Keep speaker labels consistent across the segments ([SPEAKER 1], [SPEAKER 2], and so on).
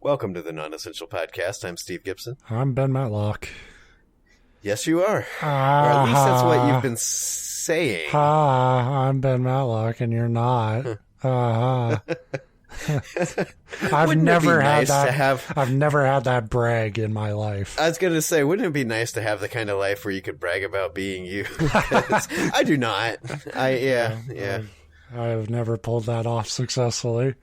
[SPEAKER 1] Welcome to the Non-Essential Podcast. I'm Steve Gibson.
[SPEAKER 2] I'm Ben Matlock.
[SPEAKER 1] Yes, you are. Or at least that's what you've been saying.
[SPEAKER 2] I'm Ben Matlock, and you're not. I've never had that brag in my life.
[SPEAKER 1] I was going to say, wouldn't it be nice to have the kind of life where you could brag about being you? I do not. Yeah.
[SPEAKER 2] I've never pulled that off successfully.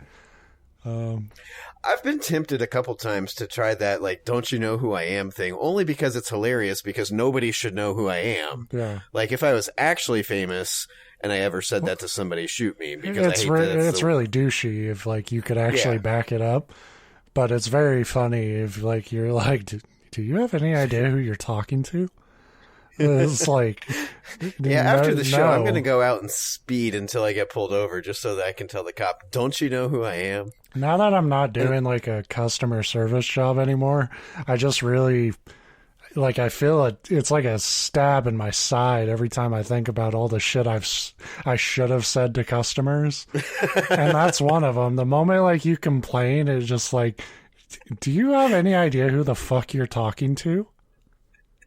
[SPEAKER 1] I've been tempted a couple times to try that, like, don't you know who I am thing, only because it's hilarious, because nobody should know who I am.
[SPEAKER 2] Yeah.
[SPEAKER 1] Like, if I was actually famous and I ever said that to somebody, shoot me, because
[SPEAKER 2] it's really douchey if, like, you could actually back it up. But it's very funny if, like, you're like, do you have any idea who you're talking to? It's like,
[SPEAKER 1] after the show, I'm going to go out and speed until I get pulled over just so that I can tell the cop, don't you know who I am?
[SPEAKER 2] Now that I'm not doing like a customer service job anymore, I just really, like, I feel it's like a stab in my side every time I think about all the shit I should have said to customers. And that's one of them. The moment, like, you complain, it's just like, do you have any idea who the fuck you're talking to?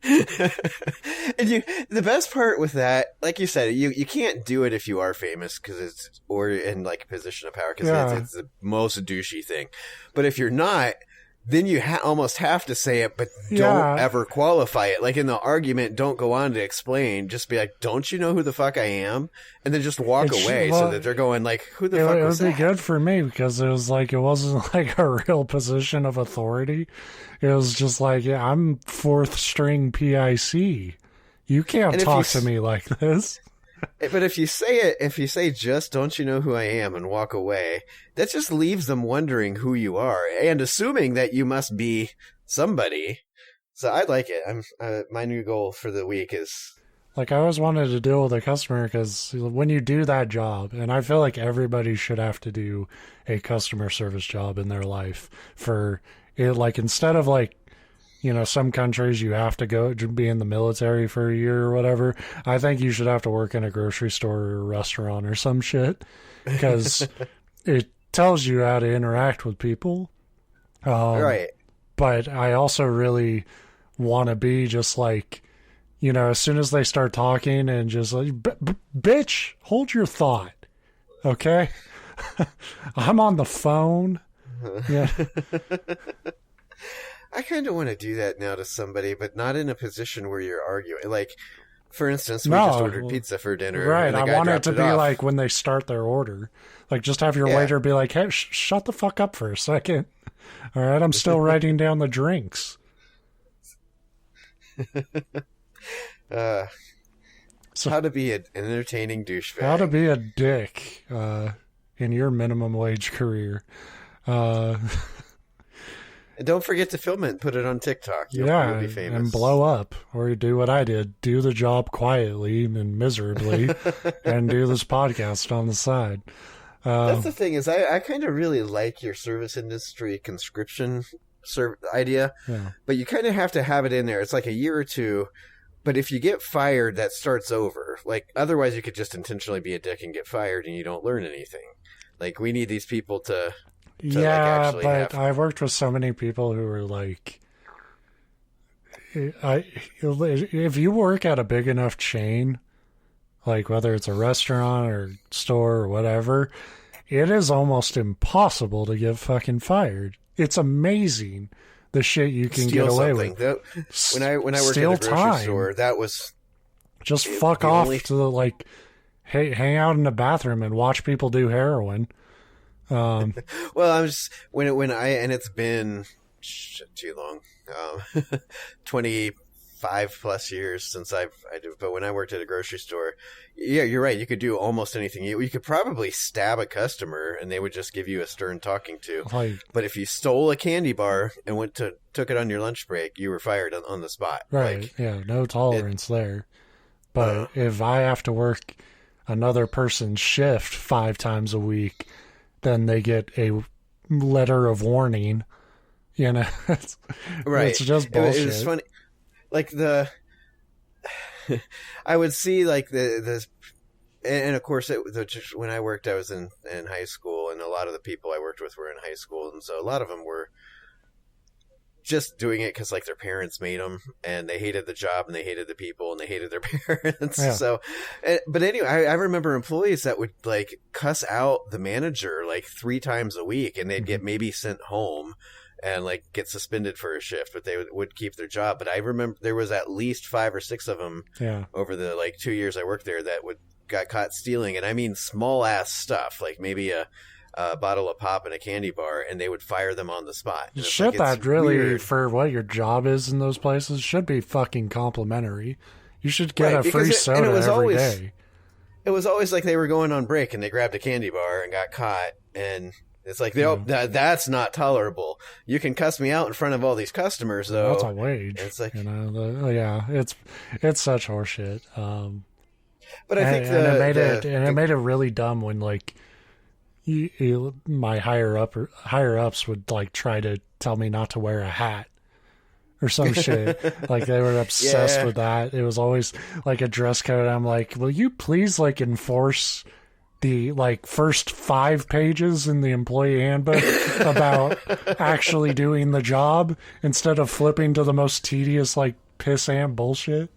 [SPEAKER 1] And the best part with that, like you said, you can't do it if you are famous or in like a position of power, because it's the most douchey thing. But if you're not, then you almost have to say it, but don't ever qualify it. Like in the argument, don't go on to explain. Just be like, don't you know who the fuck I am? And then just walk away so that they're going like, who the fuck was that?
[SPEAKER 2] It would be good for me because it was like, it wasn't like a real position of authority. It was just like, I'm fourth string PIC. You can't talk to me like this.
[SPEAKER 1] But if you say just don't you know who I am and walk away, that just leaves them wondering who you are and assuming that you must be somebody. So I like it. My new goal for the week is,
[SPEAKER 2] like, I always wanted to deal with a customer, because when you do that job, and I feel like everybody should have to do a customer service job in their life for it, like, instead of like, you know, some countries you have to go be in the military for a year or whatever. I think you should have to work in a grocery store or a restaurant or some shit, because it tells you how to interact with people.
[SPEAKER 1] Right.
[SPEAKER 2] But I also really want to be just like, you know, as soon as they start talking and just like, bitch, hold your thought. Okay. I'm on the phone. Yeah.
[SPEAKER 1] I kind of want to do that now to somebody, but not in a position where you're arguing. Like, for instance, we just ordered pizza for dinner.
[SPEAKER 2] Right. I want it to be like when they start their order. Like, just have your waiter be like, hey, shut the fuck up for a second. All right, I'm still writing down the drinks.
[SPEAKER 1] So how to be an entertaining douchebag.
[SPEAKER 2] How to be a dick in your minimum wage career.
[SPEAKER 1] And don't forget to film it and put it on TikTok. You'll be famous.
[SPEAKER 2] And blow up. Or do what I did. Do the job quietly and miserably and do this podcast on the side.
[SPEAKER 1] That's the thing is I kind of really like your service industry conscription idea.
[SPEAKER 2] Yeah.
[SPEAKER 1] But you kind of have to have it in there. It's like a year or two. But if you get fired, that starts over. Like, otherwise you could just intentionally be a dick and get fired and you don't learn anything. Like, we need these people to
[SPEAKER 2] but I've worked with so many people who are like, if you work at a big enough chain, like whether it's a restaurant or store or whatever, it is almost impossible to get fucking fired. It's amazing the shit you can get away with.
[SPEAKER 1] When I worked at a grocery store, that was
[SPEAKER 2] just fuck off to the, like, hey, hang out in the bathroom and watch people do heroin.
[SPEAKER 1] Well, I'm just and it's been too long, 25 plus years since I did. But when I worked at a grocery store, yeah, you're right. You could do almost anything. You could probably stab a customer and they would just give you a stern talking to. But if you stole a candy bar and took it on your lunch break, you were fired on the spot.
[SPEAKER 2] Right.
[SPEAKER 1] Like,
[SPEAKER 2] yeah. No tolerance there. But if I have to work another person's shift 5 times a week, then they get a letter of warning. You know,
[SPEAKER 1] right?
[SPEAKER 2] It's just bullshit.
[SPEAKER 1] It was funny, like I would see like the and of course when I worked, I was in high school, and a lot of the people I worked with were in high school, and so a lot of them were just doing it because like their parents made them, and they hated the job, and they hated the people, and they hated their parents. Yeah. So, but anyway, I remember employees that would like cuss out the manager like 3 times a week, and they'd get maybe sent home and like get suspended for a shift, but they would keep their job. But I remember there was at least 5 or 6 of them over the like 2 years I worked there that got caught stealing, and I mean small ass stuff, like maybe a bottle of pop and a candy bar, and they would fire them on the spot.
[SPEAKER 2] Shit, like, that really, weird. For what your job is in those places, should be fucking complimentary. You should get a free soda every day.
[SPEAKER 1] It was always like they were going on break and they grabbed a candy bar and got caught, and it's like, that's not tolerable. You can cuss me out in front of all these customers, though.
[SPEAKER 2] That's a wage. It's like, it's such horseshit.
[SPEAKER 1] But I think
[SPEAKER 2] it made it really dumb when like. My higher ups would like try to tell me not to wear a hat or some shit. Like they were obsessed with that. It was always like a dress code. I'm like, will you please like enforce the like first 5 pages in the employee handbook about actually doing the job instead of flipping to the most tedious like pissant bullshit.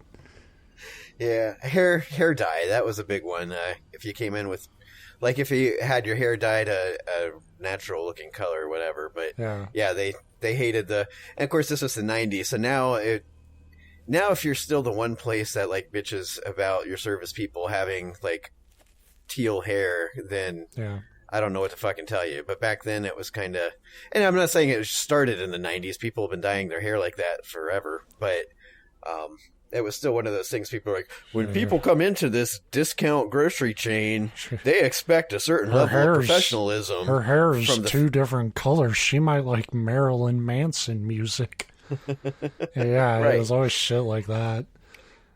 [SPEAKER 1] Yeah, hair dye, that was a big one. If you came in with, like, if you had your hair dyed a natural looking color or whatever, but yeah, they hated and of course this was the 90s, so now if you're still the one place that like bitches about your service people having like teal hair, then I don't know what to fucking tell you. But back then it was kind of, and I'm not saying it started in the 90s, people have been dyeing their hair like that forever, but it was still one of those things people are like, when people come into this discount grocery chain, they expect a certain level of professionalism.
[SPEAKER 2] Her hair is 2 different colors. She might like Marilyn Manson music. It was always shit like that.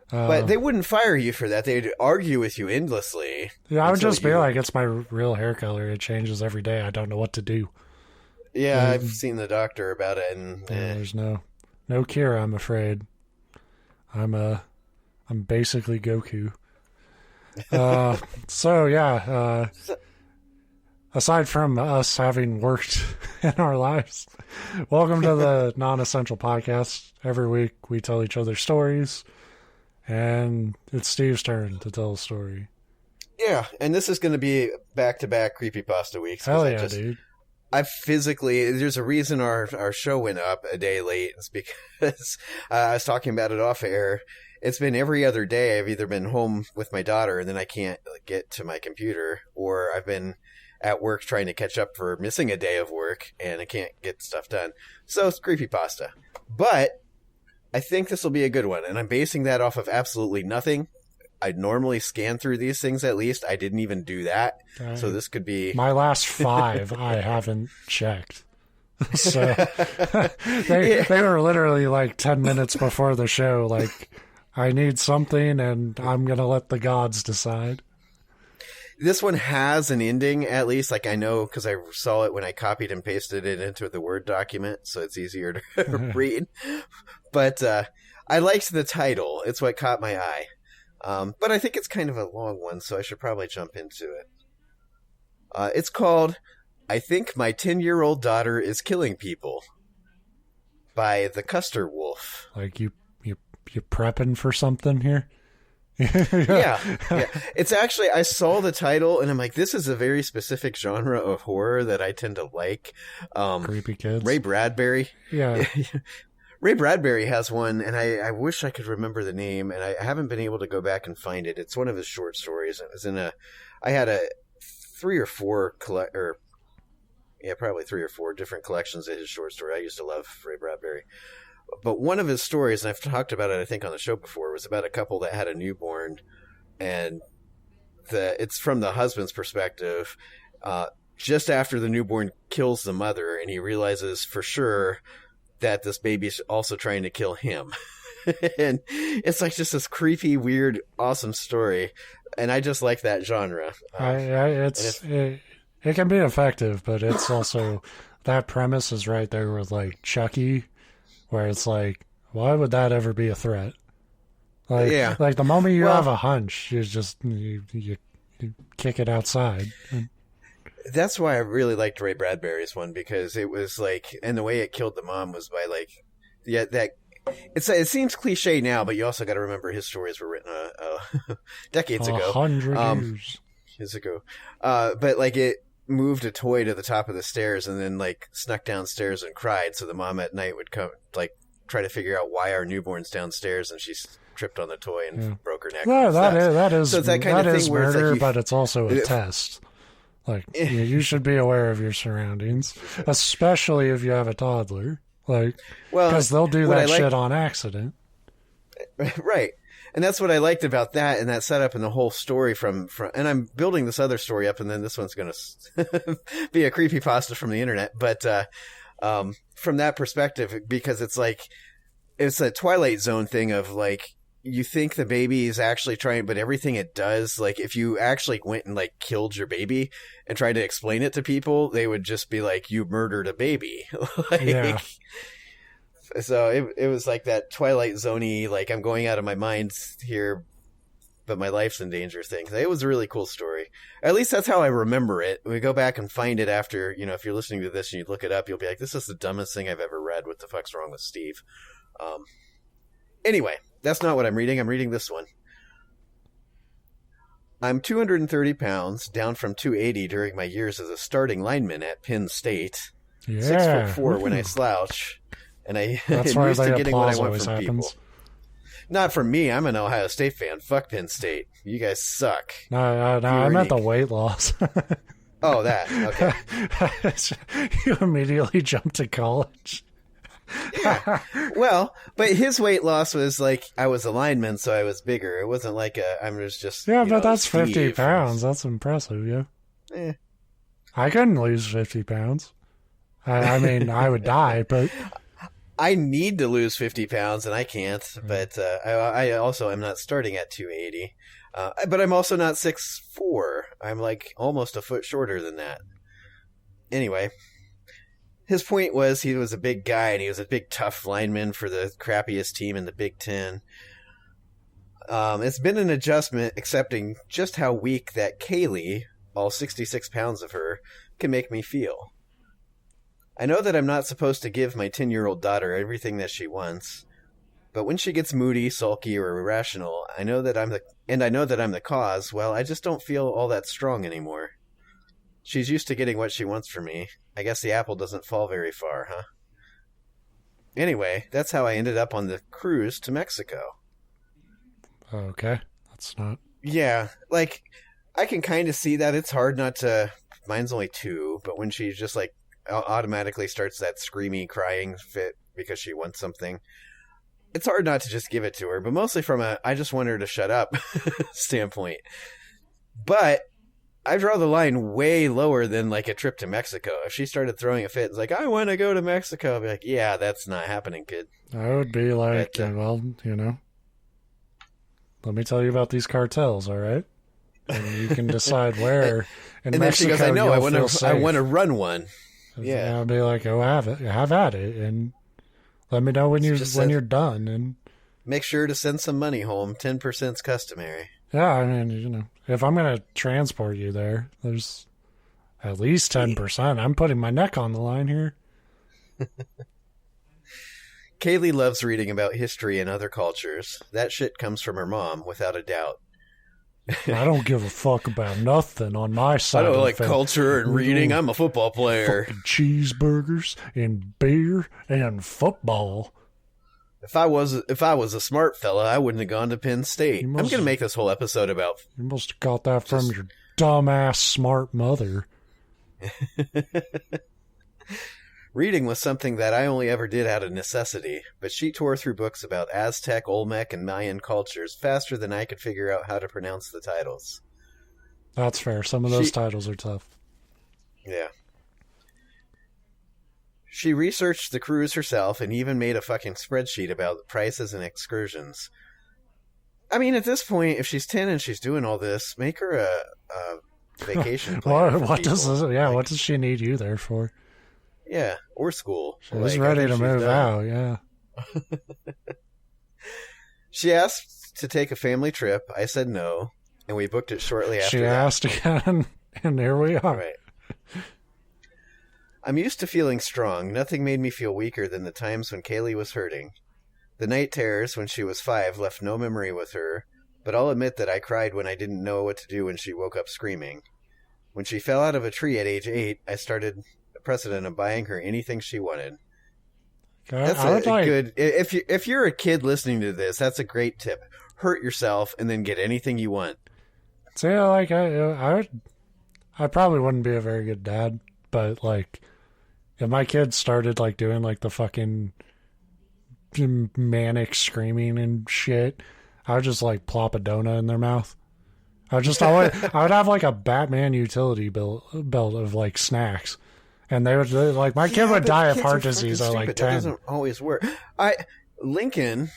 [SPEAKER 1] But they wouldn't fire you for that. They'd argue with you endlessly.
[SPEAKER 2] Yeah, I would just be like, it's my real hair color. It changes every day. I don't know what to do.
[SPEAKER 1] Yeah, I've seen the doctor about it. And
[SPEAKER 2] there's no cure, I'm afraid. I'm basically Goku. Aside from us having worked in our lives, welcome to the Non-Essential Podcast. Every week we tell each other stories, and it's Steve's turn to tell a story.
[SPEAKER 1] Yeah, and this is going to be back-to-back creepypasta weeks.
[SPEAKER 2] Hell yeah, dude.
[SPEAKER 1] There's a reason our show went up a day late. It's because I was talking about it off air. It's been every other day. I've either been home with my daughter and then I can't get to my computer, or I've been at work trying to catch up for missing a day of work and I can't get stuff done. So it's creepypasta. But I think this will be a good one, and I'm basing that off of absolutely nothing. I'd normally scan through these things at least. I didn't even do that. So this could be...
[SPEAKER 2] My last 5, I haven't checked. So they were literally like 10 minutes before the show, like, I need something and I'm going to let the gods decide.
[SPEAKER 1] This one has an ending, at least. Like, I know because I saw it when I copied and pasted it into the Word document, so it's easier to read. But I liked the title. It's what caught my eye. But I think it's kind of a long one, so I should probably jump into it. It's called I Think My 10-Year-Old Daughter Is Killing People by TheCusterWolf.
[SPEAKER 2] Like you prepping for something here?
[SPEAKER 1] Yeah. It's actually, I saw the title and I'm like, this is a very specific genre of horror that I tend to like.
[SPEAKER 2] Creepy kids.
[SPEAKER 1] Ray Bradbury.
[SPEAKER 2] Yeah.
[SPEAKER 1] Ray Bradbury has one, and I wish I could remember the name, and I haven't been able to go back and find it. It's one of his short stories. It was I had 3 or 4 probably 3 or 4 different collections of his short story. I used to love Ray Bradbury. But one of his stories, and I've talked about it, I think, on the show before, was about a couple that had a newborn, and it's from the husband's perspective. Just after the newborn kills the mother, and he realizes for sure that this baby's also trying to kill him. And it's like just this creepy, weird, awesome story. And I just like that genre.
[SPEAKER 2] It can be effective, but it's also, that premise is right there with like Chucky, where it's like, why would that ever be a threat? Like, like the moment you have a hunch, you kick it outside.
[SPEAKER 1] That's why I really liked Ray Bradbury's one, because it was like, and the way it killed the mom was by like, yeah, that it seems cliche now, but you also got to remember his stories were written decades ago,
[SPEAKER 2] 100
[SPEAKER 1] years ago. But like it moved a toy to the top of the stairs and then like snuck downstairs and cried. So the mom at night would come like try to figure out why our newborn's downstairs, and she tripped on the toy and broke her neck.
[SPEAKER 2] No, that is
[SPEAKER 1] so it's that kind of thing where
[SPEAKER 2] murder,
[SPEAKER 1] it's like
[SPEAKER 2] but it's also a test. Like you should be aware of your surroundings, especially if you have a toddler. Like, because they'll do that shit on accident.
[SPEAKER 1] Right. And that's what I liked about that and that setup and the whole story from and I'm building this other story up, and then this one's going to be a creepypasta from the internet. But from that perspective, because it's like, it's a Twilight Zone thing of like, you think the baby is actually trying, but everything it does, like if you actually went and like killed your baby and tried to explain it to people, they would just be like, you murdered a baby. Like,
[SPEAKER 2] yeah.
[SPEAKER 1] So it was like that Twilight Zone-y, like I'm going out of my mind here, but my life's in danger thing. It was a really cool story. At least that's how I remember it. We go back and find it after, you know, if you're listening to this and you look it up, you'll be like, this is the dumbest thing I've ever read. What the fuck's wrong with Steve? Anyway, that's not what I'm reading. I'm reading this one. I'm 230 pounds, down from 280 during my years as a starting lineman at Penn State.
[SPEAKER 2] Yeah.
[SPEAKER 1] 6'4" when I slouch. And I
[SPEAKER 2] that's
[SPEAKER 1] am
[SPEAKER 2] why
[SPEAKER 1] used to getting what I want
[SPEAKER 2] always
[SPEAKER 1] from
[SPEAKER 2] happens.
[SPEAKER 1] people. Not from me. I'm an Ohio State fan. Fuck Penn State. You guys suck.
[SPEAKER 2] No, I meant the weight loss.
[SPEAKER 1] Oh, that. Okay.
[SPEAKER 2] You immediately jumped to college.
[SPEAKER 1] Yeah. Well, but his weight loss was like, I was a lineman, so I was bigger. It wasn't like I'm just
[SPEAKER 2] yeah, but
[SPEAKER 1] know,
[SPEAKER 2] that's
[SPEAKER 1] Steve.
[SPEAKER 2] 50 pounds. That's impressive, yeah. I couldn't lose 50 pounds. I mean, I would die, but
[SPEAKER 1] I need to lose 50 pounds, and I can't. But I also am not starting at 280. But I'm also not 6'4". I'm like almost a foot shorter than that. Anyway, his point was he was a big guy, and he was a big tough lineman for the crappiest team in the Big Ten. It's been an adjustment accepting just how weak that Kaylee, all 66 pounds of her, can make me feel. I know that I'm not supposed to give my 10-year-old daughter everything that she wants, but when she gets moody, sulky, or irrational, I know that I'm the cause. Well, I just don't feel all that strong anymore. She's used to getting what she wants from me. I guess the apple doesn't fall very far, huh? Anyway, that's how I ended up on the cruise to Mexico.
[SPEAKER 2] Okay, that's not...
[SPEAKER 1] Yeah, like, I can kind of see that. It's hard not to... Mine's only 2, but when she just, like, automatically starts that screamy crying fit because she wants something, it's hard not to just give it to her, but mostly from a I just want her to shut up standpoint. But I draw the line way lower than like a trip to Mexico. If she started throwing a fit, it's like, I want to go to Mexico, I'd be like, yeah, that's not happening, kid.
[SPEAKER 2] I would be like, well, you know, let me tell you about these cartels, all right? And you can decide where in
[SPEAKER 1] and
[SPEAKER 2] Mexico
[SPEAKER 1] then she goes, I know, I want to run one.
[SPEAKER 2] Yeah, I'll be like, oh, have at it, and let me know when you're done, and
[SPEAKER 1] make sure to send some money home. 10%'s customary.
[SPEAKER 2] Yeah, I mean, you know, if I'm gonna transport you there, there's at least 10%. I'm putting my neck on the line here.
[SPEAKER 1] Kaylee loves reading about history and other cultures. That shit comes from her mom, without a doubt.
[SPEAKER 2] I don't give a fuck about nothing on my side.
[SPEAKER 1] I don't like culture and reading. I'm a football player.
[SPEAKER 2] Fucking cheeseburgers and beer and football.
[SPEAKER 1] If I was a smart fella, I wouldn't have gone to Penn State. I'm going to make this whole episode about...
[SPEAKER 2] You must have got that from your dumbass smart mother.
[SPEAKER 1] Reading was something that I only ever did out of necessity, but she tore through books about Aztec, Olmec, and Mayan cultures faster than I could figure out how to pronounce the titles.
[SPEAKER 2] That's fair. Some of those titles are tough.
[SPEAKER 1] Yeah. She researched the cruise herself and even made a fucking spreadsheet about the prices and excursions. I mean, at this point, if she's 10 and she's doing all this, make her a vacation plan.
[SPEAKER 2] What does she need you there for?
[SPEAKER 1] Yeah, or school.
[SPEAKER 2] She's ready to move out, yeah.
[SPEAKER 1] She asked to take a family trip. I said no, and we booked it shortly after
[SPEAKER 2] She asked again, and here we are.
[SPEAKER 1] Right. I'm used to feeling strong. Nothing made me feel weaker than the times when Kaylee was hurting. The night terrors when she was 5 left no memory with her, but I'll admit that I cried when I didn't know what to do when she woke up screaming. When she fell out of a tree at age 8, I started a precedent of buying her anything she wanted. That's good. If you're a kid listening to this, that's a great tip. Hurt yourself and then get anything you want.
[SPEAKER 2] So yeah, like I probably wouldn't be a very good dad, but like if my kids started like doing like the fucking manic screaming and shit, I would just like plop a donut in their mouth. I would have like a Batman utility belt of like snacks. And they would like my kid would die of heart disease at like 10.
[SPEAKER 1] That doesn't always work. Lincoln,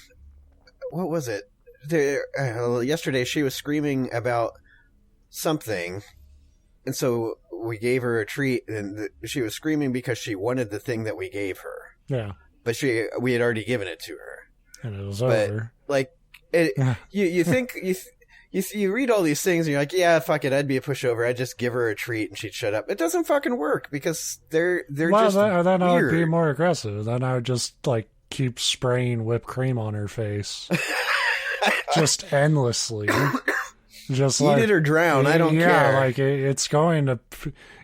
[SPEAKER 1] what was it? Yesterday she was screaming about something, and so we gave her a treat, and she was screaming because she wanted the thing that we gave her.
[SPEAKER 2] Yeah,
[SPEAKER 1] but we had already given it to her,
[SPEAKER 2] and it was over.
[SPEAKER 1] Like you think you read all these things and you're like, yeah, fuck it, I'd be a pushover. I'd just give her a treat and she'd shut up. It doesn't fucking work because they're just
[SPEAKER 2] then
[SPEAKER 1] weird.
[SPEAKER 2] I would be more aggressive. Then I would just like keep spraying whipped cream on her face, just endlessly. Just
[SPEAKER 1] eat it or drown. I don't care.
[SPEAKER 2] Yeah, like it's going to.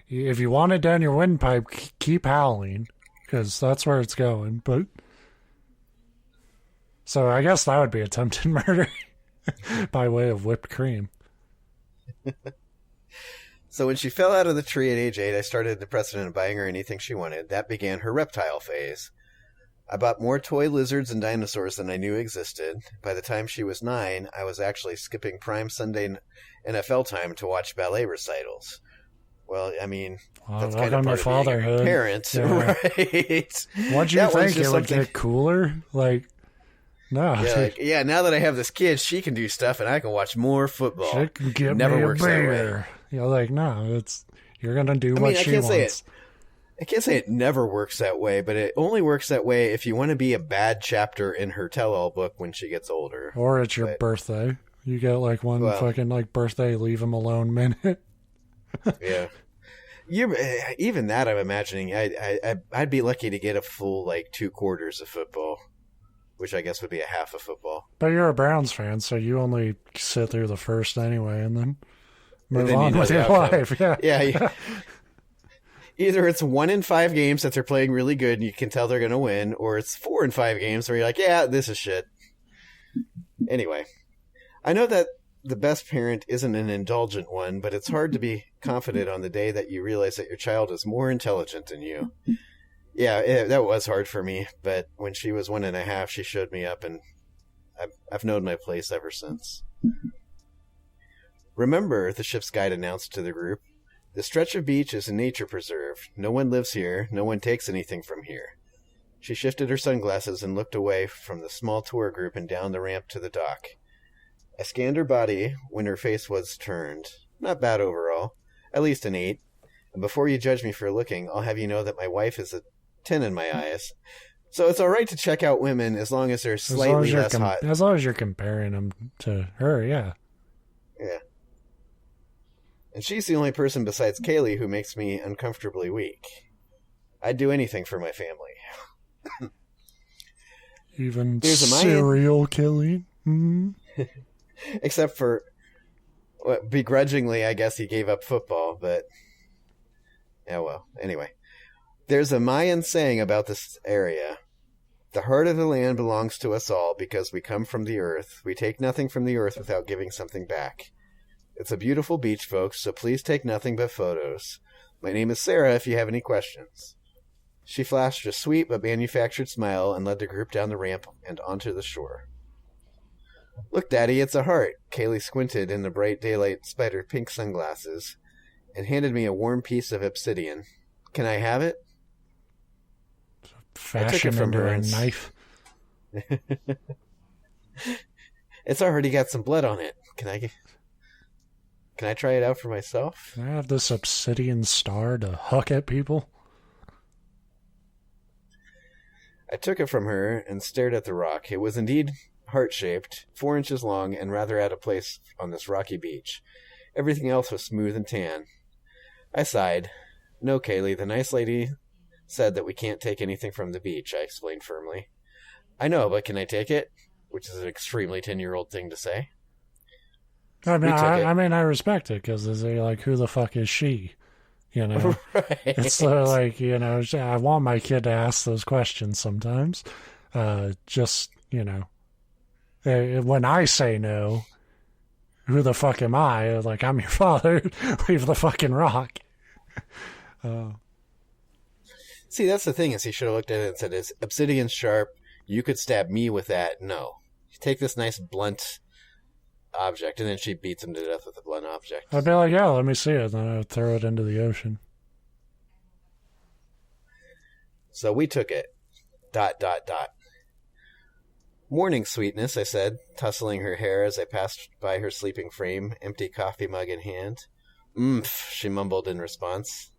[SPEAKER 2] If you want it down your windpipe, keep howling because that's where it's going. But so I guess that would be attempted murder. By way of whipped cream.
[SPEAKER 1] So when she fell out of the tree at age 8, I started the precedent of buying her anything she wanted. That began her reptile phase. I bought more toy lizards and dinosaurs than I knew existed. By the time she was 9, I was actually skipping prime Sunday NFL time to watch ballet recitals. Well, I mean, that's kind of part of being a parent, yeah. Right?
[SPEAKER 2] What'd you think? It would get cooler? Like... No.
[SPEAKER 1] Yeah, now that I have this kid, she can do stuff and I can watch more football.
[SPEAKER 2] She can get Never me works a beer. You're like, no, you're going to do what she wants.
[SPEAKER 1] I can't say it never works that way, but it only works that way if you want to be a bad chapter in her tell-all book when she gets older.
[SPEAKER 2] Or it's your birthday. You get like one fucking like birthday leave him alone minute.
[SPEAKER 1] Yeah. Even that, I'm imagining, I'd be lucky to get a full like 2 quarters of football. Which I guess would be a half of football.
[SPEAKER 2] But you're a Browns fan, so you only sit through the first anyway, and then move on with your life.
[SPEAKER 1] Yeah. Either it's 1 in 5 games that they're playing really good and you can tell they're going to win, or it's 4 in 5 games where you're like, yeah, this is shit. Anyway, I know that the best parent isn't an indulgent one, but it's hard to be confident on the day that you realize that your child is more intelligent than you. Yeah, that was hard for me, but when she was 1.5, she showed me up, and I've known my place ever since. Remember, the ship's guide announced to the group, the stretch of beach is a nature preserve. No one lives here. No one takes anything from here. She shifted her sunglasses and looked away from the small tour group and down the ramp to the dock. I scanned her body when her face was turned. Not bad overall. At least an 8. And before you judge me for looking, I'll have you know that my wife is a 10 in my eyes. So it's all right to check out women as long as they're slightly less hot.
[SPEAKER 2] As long as you're comparing them to her, yeah.
[SPEAKER 1] Yeah. And she's the only person besides Kaylee who makes me uncomfortably weak. I'd do anything for my family.
[SPEAKER 2] Even serial killing? Mm-hmm.
[SPEAKER 1] Except for, begrudgingly, I guess he gave up football, but... Yeah, well, anyway. There's a Mayan saying about this area. The heart of the land belongs to us all because we come from the earth. We take nothing from the earth without giving something back. It's a beautiful beach, folks, so please take nothing but photos. My name is Sarah if you have any questions. She flashed a sweet but manufactured smile and led the group down the ramp and onto the shore. Look, Daddy, it's a heart. Kaylee squinted in the bright daylight spider pink sunglasses and handed me a warm piece of obsidian. Can I have it?
[SPEAKER 2] Fashion under a knife.
[SPEAKER 1] It's already got some blood on it. Can I try it out for myself?
[SPEAKER 2] Can I have this obsidian star to huck at people?
[SPEAKER 1] I took it from her and stared at the rock. It was indeed heart-shaped, 4 inches long, and rather out of place on this rocky beach. Everything else was smooth and tan. I sighed. No, Kaylee, the nice lady said that we can't take anything from the beach, I explained firmly. I know, but can I take it? Which is an extremely 10-year-old thing to say.
[SPEAKER 2] I mean, I respect it, because they're like, who the fuck is she? You know?
[SPEAKER 1] Right.
[SPEAKER 2] It's like, you know, I want my kid to ask those questions sometimes. Just, you know, when I say no, who the fuck am I? Like, I'm your father. Leave the fucking rock.
[SPEAKER 1] See, that's the thing, is he should have looked at it and said, it's obsidian sharp. You could stab me with that. No. You take this nice blunt object, and then she beats him to death with a blunt object.
[SPEAKER 2] I'd be like, yeah, let me see it. Then I would throw it into the ocean.
[SPEAKER 1] So we took it. ... Morning, sweetness, I said, tussling her hair as I passed by her sleeping frame, empty coffee mug in hand. She mumbled in response.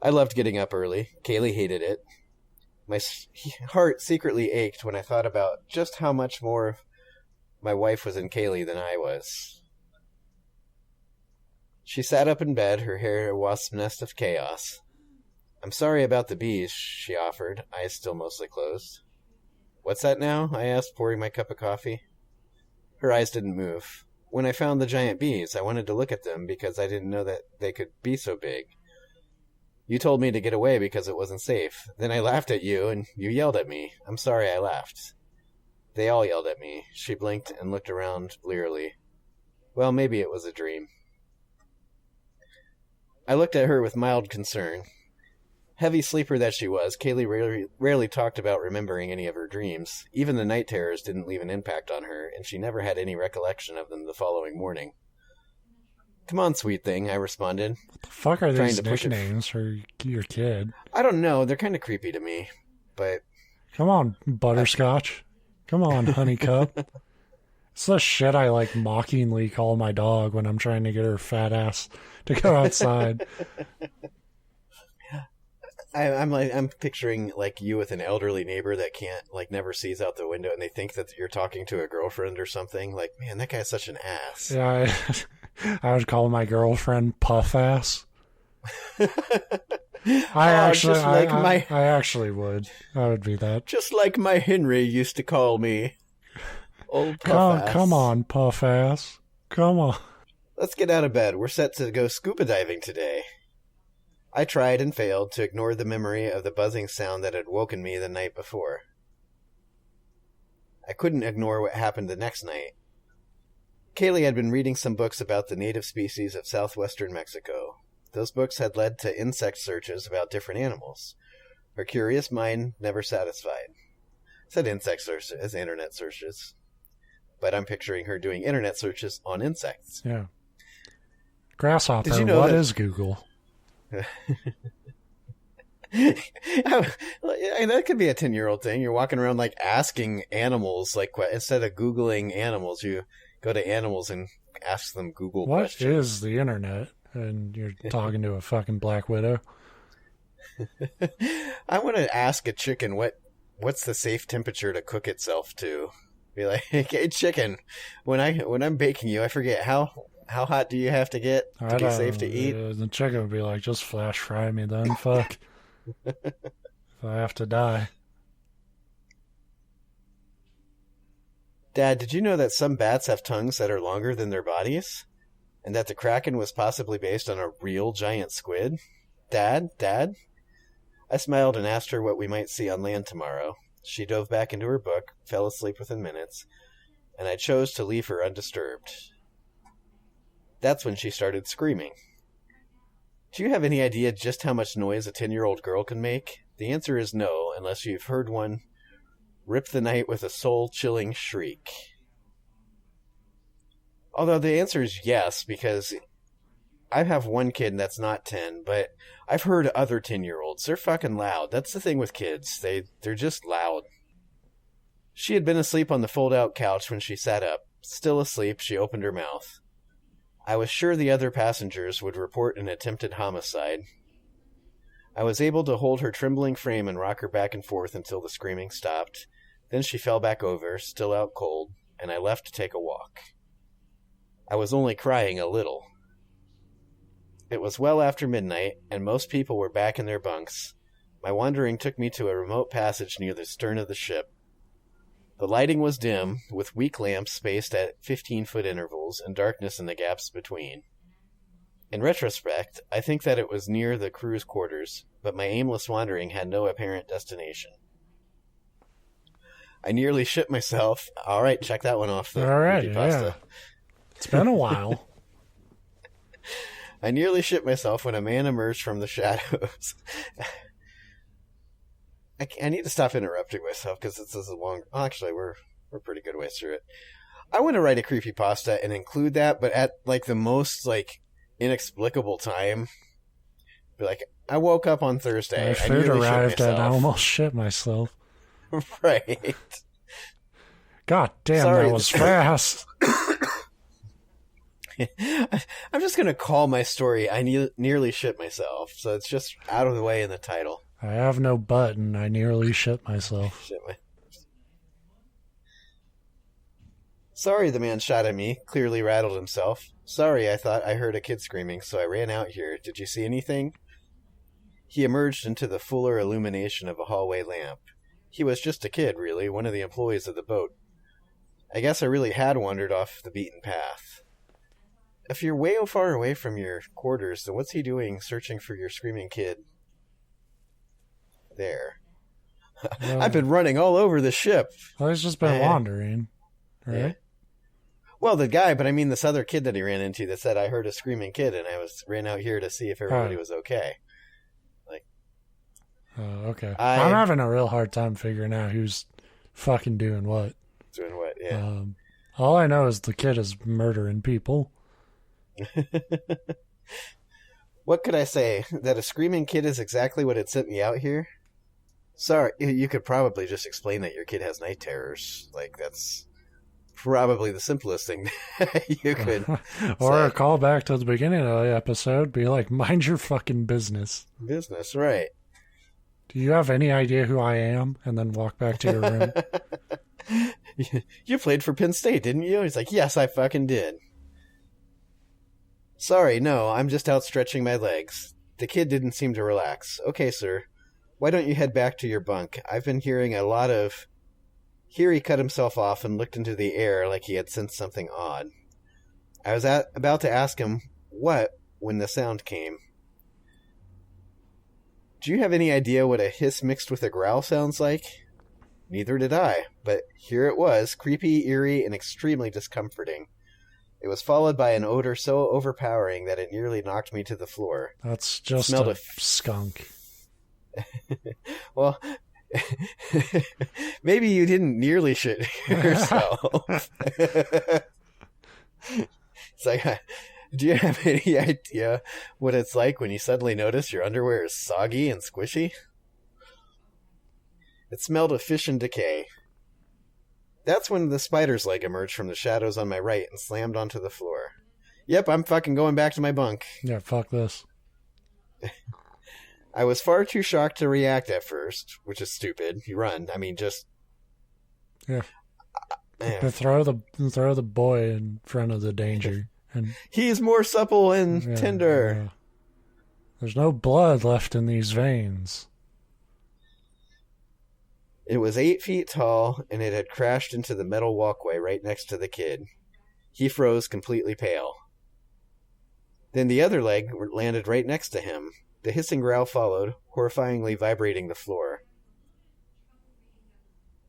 [SPEAKER 1] I loved getting up early. Kaylee hated it. My heart secretly ached when I thought about just how much more my wife was in Kaylee than I was. She sat up in bed, her hair a wasp's nest of chaos. I'm sorry about the bees, she offered, eyes still mostly closed. What's that now? I asked, pouring my cup of coffee. Her eyes didn't move. When I found the giant bees, I wanted to look at them because I didn't know that they could be so big. You told me to get away because it wasn't safe. Then I laughed at you, and you yelled at me. I'm sorry I laughed. They all yelled at me. She blinked and looked around blearily. Well, maybe it was a dream. I looked at her with mild concern. Heavy sleeper that she was, Kaylee rarely talked about remembering any of her dreams. Even the night terrors didn't leave an impact on her, and she never had any recollection of them the following morning. Come on, sweet thing, I responded.
[SPEAKER 2] What the fuck are these nicknames for your kid?
[SPEAKER 1] I don't know. They're kind of creepy to me, but...
[SPEAKER 2] Come on, Butterscotch. Come on, Honeycup. It's the shit I, like, mockingly call my dog when I'm trying to get her fat ass to go outside.
[SPEAKER 1] I'm picturing, like, you with an elderly neighbor that can't, like, never sees out the window, and they think that you're talking to a girlfriend or something. Like, man, that guy's such an ass.
[SPEAKER 2] Yeah, I would call my girlfriend Puff Ass. I actually would. I would be that.
[SPEAKER 1] Just like my Henry used to call me. Old Puff Ass.
[SPEAKER 2] Come on, Puff Ass. Come on.
[SPEAKER 1] Let's get out of bed. We're set to go scuba diving today. I tried and failed to ignore the memory of the buzzing sound that had woken me the night before. I couldn't ignore what happened the next night. Kaylee had been reading some books about the native species of southwestern Mexico. Those books had led to insect searches about different animals. Her curious mind never satisfied. I said insect searches as internet searches. But I'm picturing her doing internet searches on insects.
[SPEAKER 2] Yeah. Grasshopper,
[SPEAKER 1] Did you know
[SPEAKER 2] what is Google?
[SPEAKER 1] That could be a 10-year-old thing. You're walking around like asking animals, like instead of Googling animals, you go to animals and ask them Google questions.
[SPEAKER 2] What is the internet? And you're talking to a fucking Black Widow.
[SPEAKER 1] I want to ask a chicken what's the safe temperature to cook itself to. Be like, hey chicken, when I'm baking you, I forget how hot do you have to get to be safe to eat?
[SPEAKER 2] The chicken would be like, just flash fry me then, fuck. If I have to die.
[SPEAKER 1] Dad, did you know that some bats have tongues that are longer than their bodies? And that the Kraken was possibly based on a real giant squid? Dad? I smiled and asked her what we might see on land tomorrow. She dove back into her book, fell asleep within minutes, and I chose to leave her undisturbed. That's when she started screaming. Do you have any idea just how much noise a 10-year-old girl can make? The answer is no, unless you've heard one rip the night with a soul-chilling shriek. Although the answer is yes, because I have one kid that's not 10, but I've heard other 10-year-olds. They're fucking loud. That's the thing with kids. They're just loud. She had been asleep on the fold-out couch when she sat up. Still asleep, she opened her mouth. I was sure the other passengers would report an attempted homicide. I was able to hold her trembling frame and rock her back and forth until the screaming stopped. Then she fell back over, still out cold, and I left to take a walk. I was only crying a little. It was well after midnight, and most people were back in their bunks. My wandering took me to a remote passage near the stern of the ship. The lighting was dim, with weak lamps spaced at 15-foot intervals and darkness in the gaps between. In retrospect, I think that it was near the crew's quarters, but my aimless wandering had no apparent destination. I nearly shit myself. All right, check that one off.
[SPEAKER 2] All right, yeah. It's been a while.
[SPEAKER 1] I nearly shit myself when a man emerged from the shadows. I need to stop interrupting myself because this is a long... Oh, actually, we're pretty good ways through it. I want to write a creepypasta and include that, but at like the most like inexplicable time. Be like, I woke up on Thursday.
[SPEAKER 2] My food arrived and I almost shit myself.
[SPEAKER 1] Right.
[SPEAKER 2] God damn, sorry, that was fast.
[SPEAKER 1] I'm just going to call my story I nearly shit myself, so it's just out of the way in the title.
[SPEAKER 2] I have no button. I nearly shit myself.
[SPEAKER 1] Sorry, the man shot at me, clearly rattled himself. Sorry, I thought I heard a kid screaming, so I ran out here. Did you see anything? He emerged into the fuller illumination of a hallway lamp. He was just a kid, really, one of the employees of the boat. I guess I really had wandered off the beaten path. If you're way far away from your quarters, then what's he doing searching for your screaming kid? There. Well, I've been running all over the ship.
[SPEAKER 2] Well, he's just been wandering, right? Yeah.
[SPEAKER 1] Well, the guy, but I mean this other kid that he ran into that said, I heard a screaming kid, and I ran out here to see if everybody was okay.
[SPEAKER 2] Okay. I'm having a real hard time figuring out who's fucking doing what.
[SPEAKER 1] Doing what, yeah.
[SPEAKER 2] All I know is the kid is murdering people.
[SPEAKER 1] What could I say? That a screaming kid is exactly what had sent me out here? Sorry, you could probably just explain that your kid has night terrors. Like, that's probably the simplest thing you could
[SPEAKER 2] Or a call back to the beginning of the episode, be like, mind your fucking business.
[SPEAKER 1] Business, right.
[SPEAKER 2] Do you have any idea who I am? And then walk back to your room.
[SPEAKER 1] You played for Penn State, didn't you? He's like, yes, I fucking did. Sorry, no, I'm just out stretching my legs. The kid didn't seem to relax. Okay, sir. Why don't you head back to your bunk? I've been hearing a lot of... Here he cut himself off and looked into the air like he had sensed something odd. I was about to ask him what when the sound came. Do you have any idea what a hiss mixed with a growl sounds like? Neither did I, but here it was, creepy, eerie, and extremely discomforting. It was followed by an odor so overpowering that it nearly knocked me to the floor.
[SPEAKER 2] That's just a skunk.
[SPEAKER 1] Well, maybe you didn't nearly shit yourself. It's like... Do you have any idea what it's like when you suddenly notice your underwear is soggy and squishy? It smelled of fish and decay. That's when the spider's leg emerged from the shadows on my right and slammed onto the floor. Yep, I'm fucking going back to my bunk.
[SPEAKER 2] Yeah, fuck this.
[SPEAKER 1] I was far too shocked to react at first, which is stupid. You run. I mean, just...
[SPEAKER 2] Yeah. Throw the boy in front of the danger. And
[SPEAKER 1] he's more supple and tender.
[SPEAKER 2] There's no blood left in these veins.
[SPEAKER 1] It was 8 feet tall, and it had crashed into the metal walkway right next to the kid. He froze completely pale. Then the other leg landed right next to him. The hissing growl followed, horrifyingly vibrating the floor.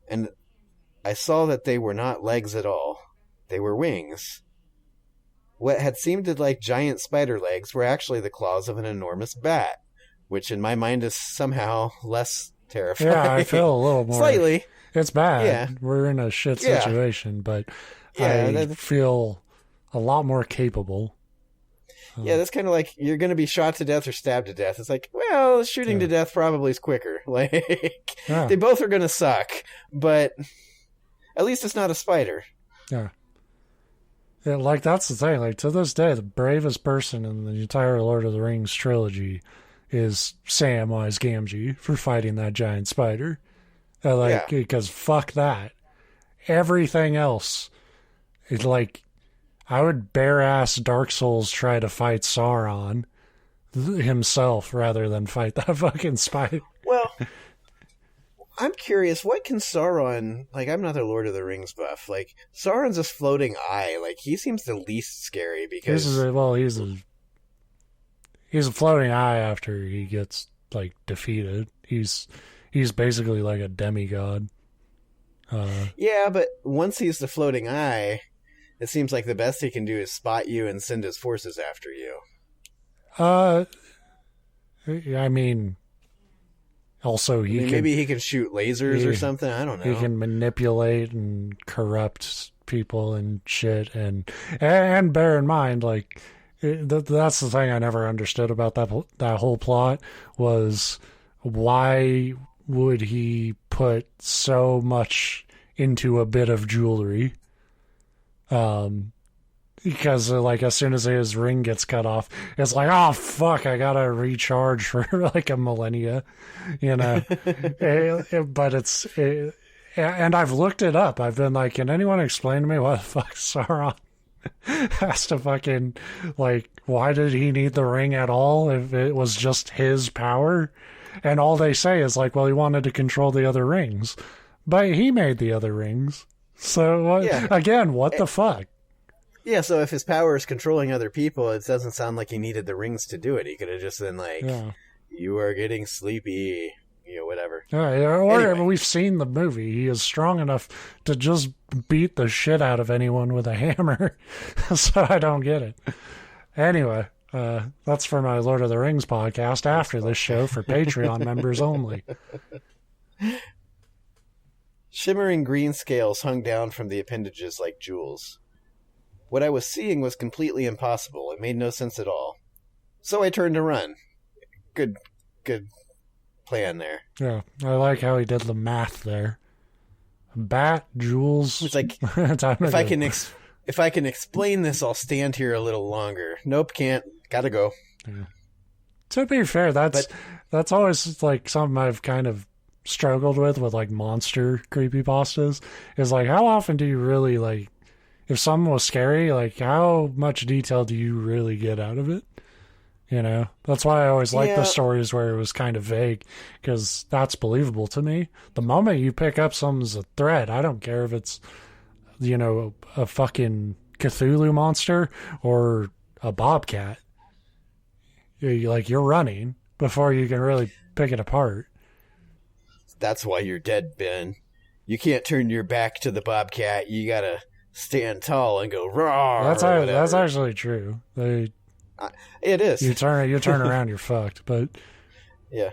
[SPEAKER 1] And I saw that they were not legs at all. They were wings. What had seemed like giant spider legs were actually the claws of an enormous bat, which in my mind is somehow less terrifying.
[SPEAKER 2] Yeah, I feel a little more...
[SPEAKER 1] Slightly.
[SPEAKER 2] It's bad.
[SPEAKER 1] Yeah.
[SPEAKER 2] We're in a shit situation, but I feel a lot more capable.
[SPEAKER 1] Yeah, that's kind of like you're going to be shot to death or stabbed to death. It's like, well, shooting to death probably is quicker. Like, they both are going to suck, but at least it's not a spider.
[SPEAKER 2] Yeah. Yeah, like, that's the thing. Like, to this day, the bravest person in the entire Lord of the Rings trilogy is Samwise Gamgee for fighting that giant spider. Because fuck that. Everything else is like, I would bare-ass Dark Souls try to fight Sauron himself rather than fight that fucking spider.
[SPEAKER 1] Well, I'm curious, what can Sauron, like, I'm not a Lord of the Rings buff, like, Sauron's this floating eye, like, he seems the least scary because...
[SPEAKER 2] He's a floating eye after he gets, like, defeated. He's basically like a demigod.
[SPEAKER 1] Yeah, but once he's the floating eye, it seems like the best he can do is spot you and send his forces after you.
[SPEAKER 2] I mean... Also,
[SPEAKER 1] maybe he can shoot lasers or something. I don't know.
[SPEAKER 2] He can manipulate and corrupt people and shit. And bear in mind, like, that's the thing I never understood about that whole plot was why would he put so much into a bit of jewelry? Because, like, as soon as his ring gets cut off, it's like, oh, fuck, I gotta recharge for, like, a millennia, you know? But and I've looked it up. I've been like, can anyone explain to me why the fuck Sauron has to fucking, like, why did he need the ring at all if it was just his power? And all they say is, like, well, he wanted to control the other rings. But he made the other rings. So, again, what the fuck?
[SPEAKER 1] Yeah, so if his power is controlling other people, it doesn't sound like he needed the rings to do it. He could have just been like, you are getting sleepy, you know, whatever.
[SPEAKER 2] Anyway. We've seen the movie. He is strong enough to just beat the shit out of anyone with a hammer. So I don't get it. Anyway, that's for my Lord of the Rings podcast after this show for Patreon members only.
[SPEAKER 1] Shimmering green scales hung down from the appendages like jewels. What I was seeing was completely impossible. It made no sense at all. So I turned to run. Good plan there.
[SPEAKER 2] Yeah, I like how he did the math there. Bat, jewels.
[SPEAKER 1] It's like, if I can explain this, I'll stand here a little longer. Nope, can't. Gotta go.
[SPEAKER 2] Yeah. To be fair, that's always like something I've kind of struggled with like monster creepypastas. Is like, how often do you really like, if something was scary, like, how much detail do you really get out of it? You know? That's why I always like the stories where it was kind of vague, because that's believable to me. The moment you pick up something's a threat, I don't care if it's, you know, a fucking Cthulhu monster or a bobcat. You're running before you can really pick it apart.
[SPEAKER 1] That's why you're dead, Ben. You can't turn your back to the bobcat. You gotta stand tall and go roar.
[SPEAKER 2] That's actually true.
[SPEAKER 1] It is.
[SPEAKER 2] You turn around, you're fucked. But
[SPEAKER 1] yeah,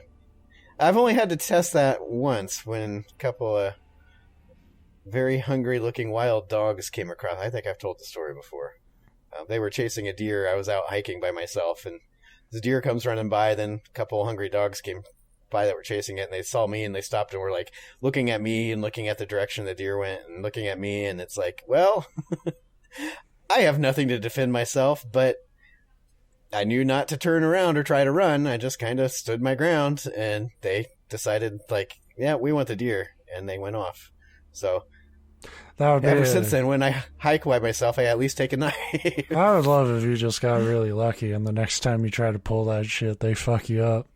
[SPEAKER 1] I've only had to test that once when a couple of very hungry-looking wild dogs came across. I think I've told the story before. They were chasing a deer. I was out hiking by myself, and the deer comes running by. Then a couple of hungry dogs came by that were chasing it, and they saw me and they stopped and were like looking at me and looking at the direction the deer went and looking at me, and it's like, well, I have nothing to defend myself, but I knew not to turn around or try to run. I just kind of stood my ground, and they decided, like, yeah, we want the deer, and they went off. So ever since then, when I hike by myself, I at least take a knife.
[SPEAKER 2] I would love if you just got really lucky and the next time you try to pull that shit, they fuck you up.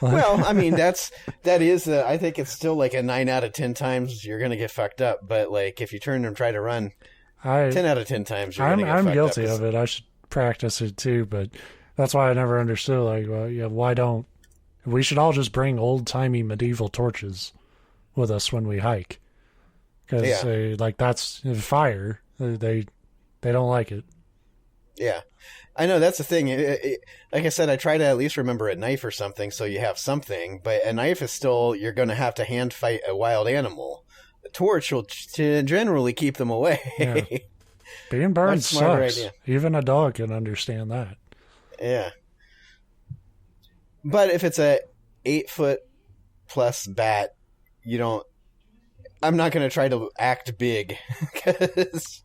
[SPEAKER 1] Well, I mean, that is I think it's still like a 9 out of 10 times you're going to get fucked up. But like if you turn and try to run, 10 out of 10 times you're going to get fucked up. I'm
[SPEAKER 2] guilty of it. I should practice it too. But that's why I never understood, like, well, yeah, why don't we should all just bring old-timey medieval torches with us when we hike. Because like that's fire. They don't like it.
[SPEAKER 1] Yeah. I know, that's the thing. Like I said, I try to at least remember a knife or something so you have something, but a knife is still, you're going to have to hand fight a wild animal. A torch will generally keep them away.
[SPEAKER 2] Yeah. Being burned sucks. Idea. Even a dog can understand that.
[SPEAKER 1] Yeah. But if it's a 8-foot plus bat, I'm not going to try to act big, because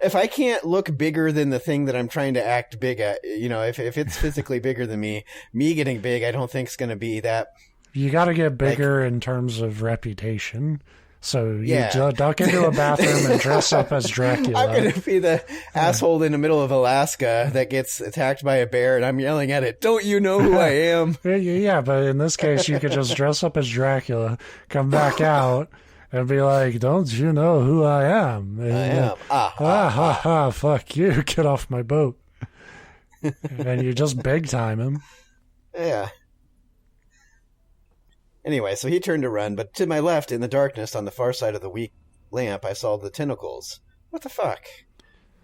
[SPEAKER 1] if I can't look bigger than the thing that I'm trying to act big at, if it's physically bigger than me getting big, I don't think it's going to be that.
[SPEAKER 2] You got to get bigger in terms of reputation. So you duck into a bathroom and dress up as Dracula.
[SPEAKER 1] I'm going to be the asshole in the middle of Alaska that gets attacked by a bear, and I'm yelling at it, "Don't you know who I am?"
[SPEAKER 2] Yeah, but in this case, you could just dress up as Dracula, come back out, and be like, "Don't you know who I am?" And,
[SPEAKER 1] I am.
[SPEAKER 2] Fuck you, get off my boat. And you just big time him.
[SPEAKER 1] Yeah. Anyway, so he turned to run, but to my left, in the darkness, on the far side of the weak lamp, I saw the tentacles. What the fuck?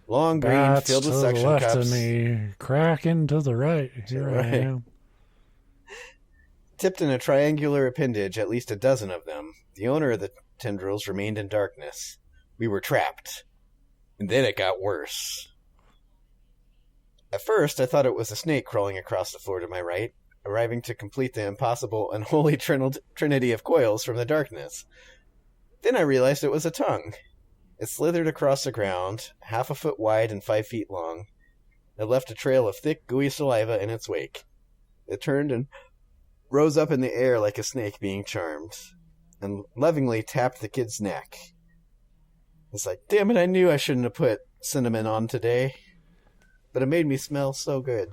[SPEAKER 1] Long green,
[SPEAKER 2] Bats
[SPEAKER 1] filled with
[SPEAKER 2] to
[SPEAKER 1] suction
[SPEAKER 2] the left
[SPEAKER 1] cups.
[SPEAKER 2] of me, cracking to the right. Here I am.
[SPEAKER 1] Tipped in a triangular appendage, at least a dozen of them. The owner of the tendrils remained in darkness. We were trapped. And then it got worse. At first, I thought it was a snake crawling across the floor to my right, arriving to complete the impossible unholy trinity of coils from the darkness. Then I realized it was a tongue. It slithered across the ground, 1/2 foot wide and 5 feet long. It left a trail of thick, gooey saliva in its wake. It turned and rose up in the air like a snake being charmed, and lovingly tapped the kid's neck. It's like, damn it, I knew I shouldn't have put cinnamon on today. But it made me smell so good.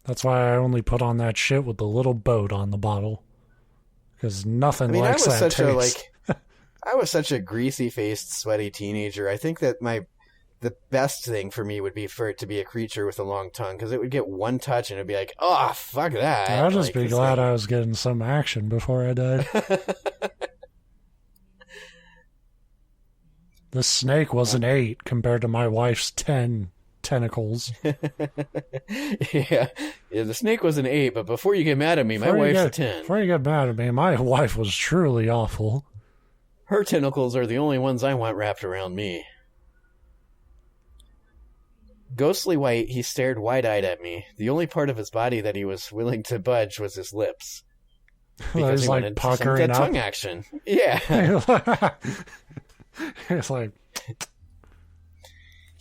[SPEAKER 2] That's why I only put on that shit with the little boat on the bottle. Because nothing likes that taste.
[SPEAKER 1] I was such a greasy-faced, sweaty teenager. I think that the best thing for me would be for it to be a creature with a long tongue, because it would get one touch and it'd be like, oh, fuck that.
[SPEAKER 2] I'd just be glad I was getting some action before I died. The snake was an 8 compared to my wife's 10 tentacles.
[SPEAKER 1] yeah, the snake was an 8, but before you get mad at me, my wife's a 10.
[SPEAKER 2] Before you get mad at me, my wife was truly awful.
[SPEAKER 1] Her tentacles are the only ones I want wrapped around me. Ghostly white, he stared wide-eyed at me. The only part of his body that he was willing to budge was his lips. Because he wanted puckering up. Tongue action. Yeah.
[SPEAKER 2] It's like...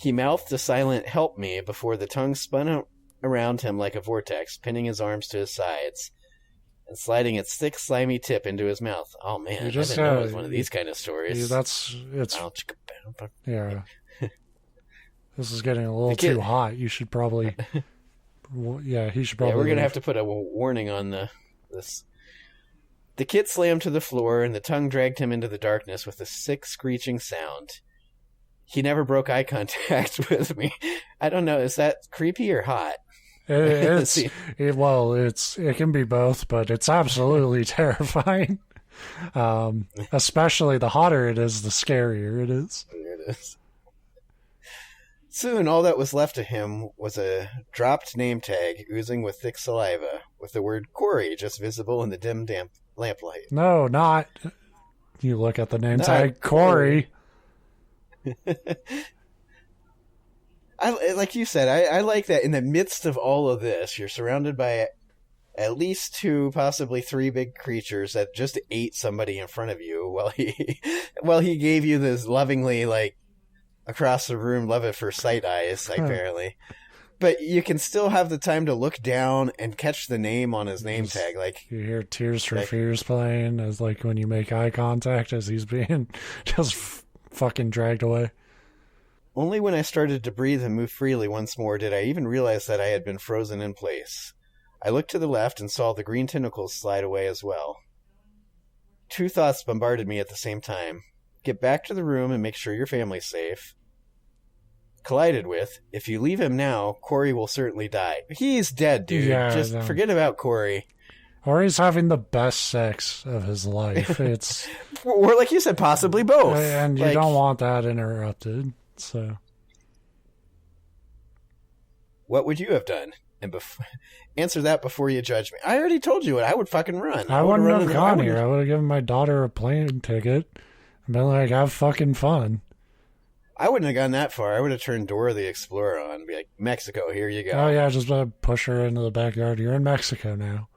[SPEAKER 1] He mouthed a silent "help me" before the tongue spun around him like a vortex, pinning his arms to his sides and sliding its thick, slimy tip into his mouth. Oh man, I didn't know it was one of these kind of stories.
[SPEAKER 2] Yeah. This is getting a little too hot. You should probably... Yeah, he should probably...
[SPEAKER 1] Yeah, we're going to have to put a warning on this. The kid slammed to the floor, and the tongue dragged him into the darkness with a sick, screeching sound. He never broke eye contact with me. I don't know. Is that creepy or hot?
[SPEAKER 2] It can be both, but it's absolutely terrifying. Especially the hotter it is, the scarier it is.
[SPEAKER 1] It is. Soon, all that was left of him was a dropped name tag oozing with thick saliva, with the word Corey just visible in the dim, damp lamplight.
[SPEAKER 2] No, not. You look at the name tag, Corey.
[SPEAKER 1] Like you said, I like that in the midst of all of this, you're surrounded by at least 2, possibly 3 big creatures that just ate somebody in front of you while he gave you this lovingly, like, across the room love at first sight eyes, apparently. But you can still have the time to look down and catch the name on his name tag. Like,
[SPEAKER 2] you hear Tears for Fears playing as, like, when you make eye contact as he's being just fucking dragged away.
[SPEAKER 1] Only when I started to breathe and move freely once more did I even realize that I had been frozen in place. I looked to the left and saw the green tentacles slide away as well. 2 thoughts bombarded me at the same time. Get back to the room and make sure your family's safe. Collided with, if you leave him now, Corey will certainly die. He's dead, dude.
[SPEAKER 2] Yeah,
[SPEAKER 1] just forget about Corey.
[SPEAKER 2] Or he's having the best sex of his life. It's
[SPEAKER 1] or like you said, possibly both.
[SPEAKER 2] And you don't want that interrupted. So,
[SPEAKER 1] what would you have done? And answer that before you judge me. I already told you what I would fucking run.
[SPEAKER 2] I wouldn't have gone here. I would have given my daughter a plane ticket and been like, have fucking fun.
[SPEAKER 1] I wouldn't have gone that far. I would have turned Dora the Explorer on and be like, Mexico, here you go.
[SPEAKER 2] Oh, yeah, just push her into the backyard. You're in Mexico now.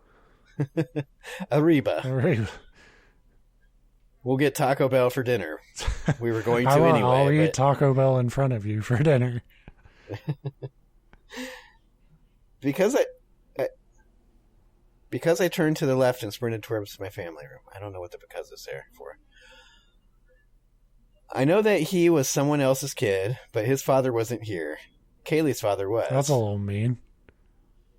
[SPEAKER 1] Arriba. We'll get Taco Bell for dinner. We were going to anyway.
[SPEAKER 2] I'll eat Taco Bell in front of you for dinner.
[SPEAKER 1] Because I turned to the left and sprinted towards my family room. I don't know what the because is there for. I know that he was someone else's kid, but his father wasn't here. Kaylee's father was.
[SPEAKER 2] That's a little mean.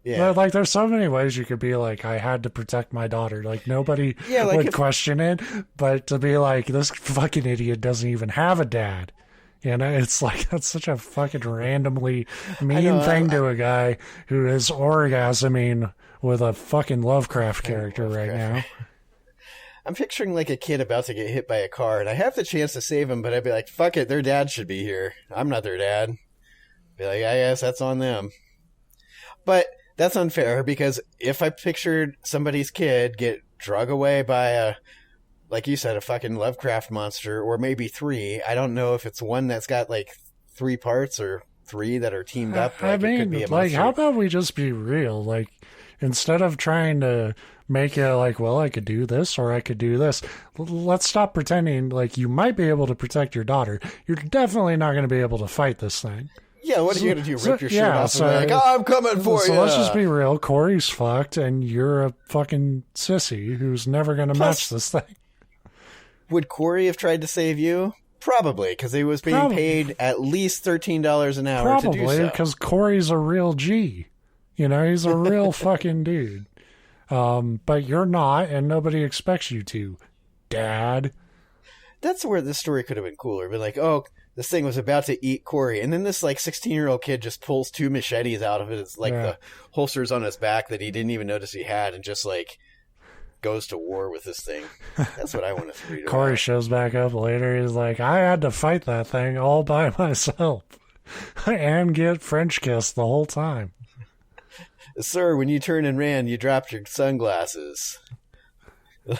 [SPEAKER 1] Yeah.
[SPEAKER 2] Like, there's so many ways you could be like, I had to protect my daughter. Like, nobody would question it. But to be like, this fucking idiot doesn't even have a dad. You know, it's like, that's such a fucking randomly mean thing to a guy who is orgasming with a fucking Lovecraft character right now.
[SPEAKER 1] I'm picturing like a kid about to get hit by a car, and I have the chance to save him, but I'd be like, fuck it, their dad should be here. I'm not their dad. Be like, I guess that's on them. But that's unfair, because if I pictured somebody's kid get drug away by a, like you said, a fucking Lovecraft monster, or maybe 3, I don't know if it's one that's got like 3 parts or 3 that are teamed up. Like,
[SPEAKER 2] I mean,
[SPEAKER 1] it could be a
[SPEAKER 2] like,
[SPEAKER 1] monster.
[SPEAKER 2] how about we just be real? Like, instead of trying to make it like, well, I could do this or I could do this, let's stop pretending like you might be able to protect your daughter. You're definitely not going to be able to fight this thing.
[SPEAKER 1] Yeah, what are you going to do? Rip your shirt off and be like, oh, I'm coming for you.
[SPEAKER 2] So let's just be real. Corey's fucked, and you're a fucking sissy who's never going to match this thing.
[SPEAKER 1] Would Corey have tried to save you? Probably, because he was being paid at least $13 an hour to do so.
[SPEAKER 2] Probably, because Corey's a real G. You know, he's a real fucking dude. But you're not, and nobody expects you to, Dad.
[SPEAKER 1] That's where this story could have been cooler. Be like, oh, this thing was about to eat Corey, and then this like 16-year-old kid just pulls 2 machetes out of it. It's like the holsters on his back that he didn't even notice he had, and just like goes to war with this thing. That's what I want to read.
[SPEAKER 2] Corey shows back up later. He's like, I had to fight that thing all by myself and get French kissed the whole time.
[SPEAKER 1] Sir, when you turned and ran, you dropped your sunglasses.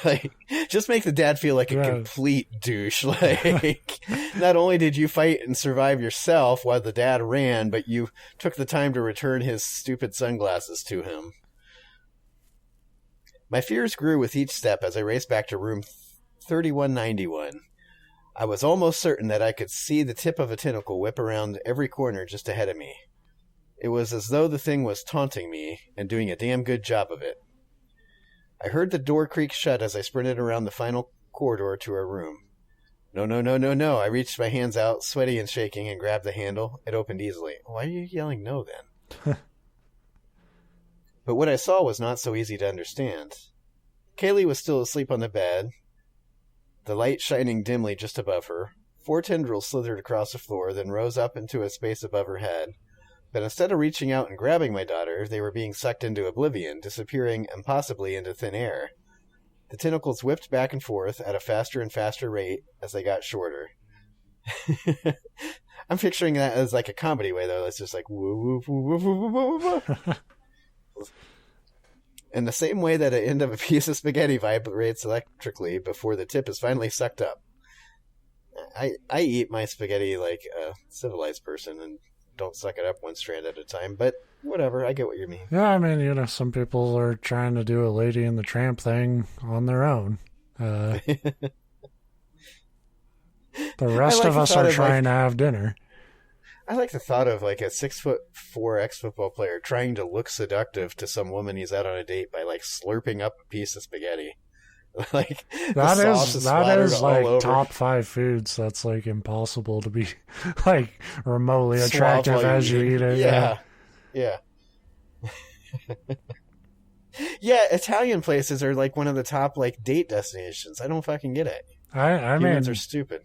[SPEAKER 1] Like, just make the dad feel like a complete douche. Like, not only did you fight and survive yourself while the dad ran, but you took the time to return his stupid sunglasses to him. My fears grew with each step as I raced back to room 3191. I was almost certain that I could see the tip of a tentacle whip around every corner just ahead of me. It was as though the thing was taunting me and doing a damn good job of it. I heard the door creak shut as I sprinted around the final corridor to our room. No. I reached my hands out, sweaty and shaking, and grabbed the handle. It opened easily. Why are you yelling no then? But what I saw was not so easy to understand. Kaylee was still asleep on the bed, the light shining dimly just above her. 4 tendrils slithered across the floor, then rose up into a space above her head. But instead of reaching out and grabbing my daughter, they were being sucked into oblivion, disappearing impossibly into thin air. The tentacles whipped back and forth at a faster and faster rate as they got shorter. I'm picturing that as like a comedy way, though. It's just like woo, woo, woo, woo, woo, woo, woo. In the same way that the end of a piece of spaghetti vibrates electrically before the tip is finally sucked up. I eat my spaghetti like a civilized person and don't suck it up one strand at a time, but whatever, I get what you mean.
[SPEAKER 2] Yeah, I mean, you know, some people are trying to do a Lady and the Tramp thing on their own. The rest of us are trying to have dinner.
[SPEAKER 1] I like the thought of like a 6'4" ex-football player trying to look seductive to some woman he's out on a date by like slurping up a piece of spaghetti. Like
[SPEAKER 2] that is like top 5 foods that's like impossible to be like remotely attractive as you eat it.
[SPEAKER 1] Yeah. Yeah, Italian places are like one of the top like date destinations. I don't fucking get it.
[SPEAKER 2] I
[SPEAKER 1] Humans
[SPEAKER 2] mean,
[SPEAKER 1] are stupid.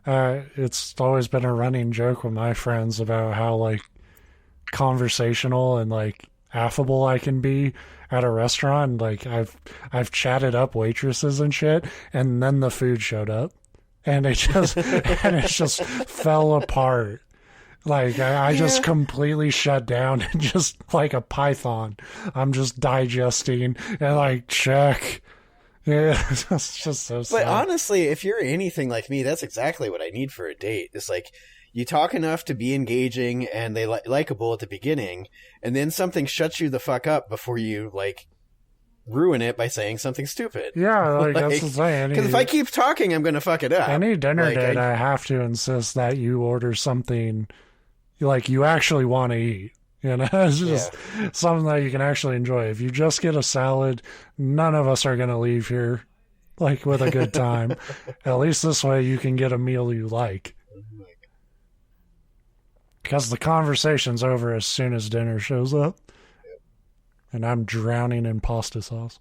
[SPEAKER 2] It's always been a running joke with my friends about how like conversational and like affable I can be at a restaurant. Like I've chatted up waitresses and shit, and then the food showed up, and it just fell apart. Like I just completely shut down and just like a python. I'm just digesting and like check. Yeah, it's just so sad.
[SPEAKER 1] But honestly, if you're anything like me, that's exactly what I need for a date. It's like you talk enough to be engaging and they likable at the beginning, and then something shuts you the fuck up before you like ruin it by saying something stupid.
[SPEAKER 2] Yeah, like that's the thing.
[SPEAKER 1] Because if I keep talking, I'm going to fuck it up.
[SPEAKER 2] Any dinner date, I have to insist that you order something like you actually want to eat. You know, it's just something that you can actually enjoy. If you just get a salad, none of us are going to leave here like with a good time. At least this way you can get a meal you like. Because the conversation's over as soon as dinner shows up. And I'm drowning in pasta sauce.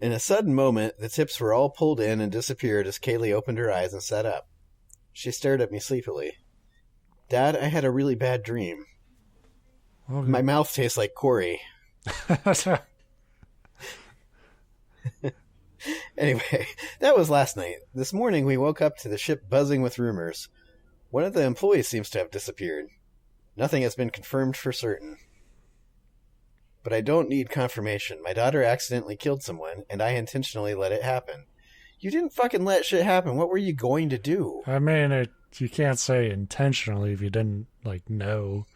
[SPEAKER 1] In a sudden moment, the tips were all pulled in and disappeared as Kaylee opened her eyes and sat up. She stared at me sleepily. Dad, I had a really bad dream. Okay. My mouth tastes like Corey. Anyway, that was last night. This morning we woke up to the ship buzzing with rumors. One of the employees seems to have disappeared. Nothing has been confirmed for certain. But I don't need confirmation. My daughter accidentally killed someone, and I intentionally let it happen. You didn't fucking let shit happen. What were you going to do?
[SPEAKER 2] I mean, you can't say intentionally if you didn't, know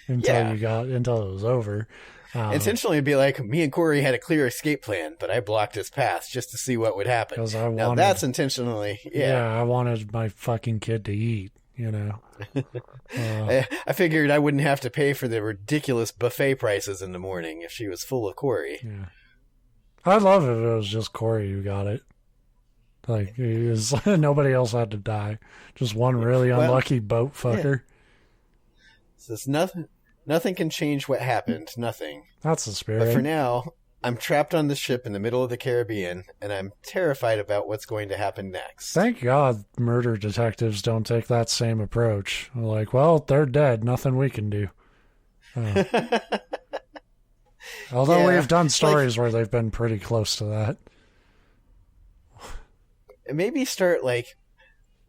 [SPEAKER 2] until it was over.
[SPEAKER 1] Intentionally be like, me and Corey had a clear escape plan, but I blocked his path just to see what would happen. Now that's intentionally. Yeah,
[SPEAKER 2] I wanted my fucking kid to eat,
[SPEAKER 1] I figured I wouldn't have to pay for the ridiculous buffet prices in the morning if she was full of Corey.
[SPEAKER 2] Yeah. I'd love it if it was just Corey who got it. Nobody else had to die. Just one really unlucky boat fucker.
[SPEAKER 1] Yeah. So nothing can change what happened. Nothing.
[SPEAKER 2] That's the spirit.
[SPEAKER 1] But for now, I'm trapped on the ship in the middle of the Caribbean, and I'm terrified about what's going to happen next.
[SPEAKER 2] Thank God murder detectives don't take that same approach. They're dead. Nothing we can do. Although we've done stories where they've been pretty close to that.
[SPEAKER 1] Maybe start,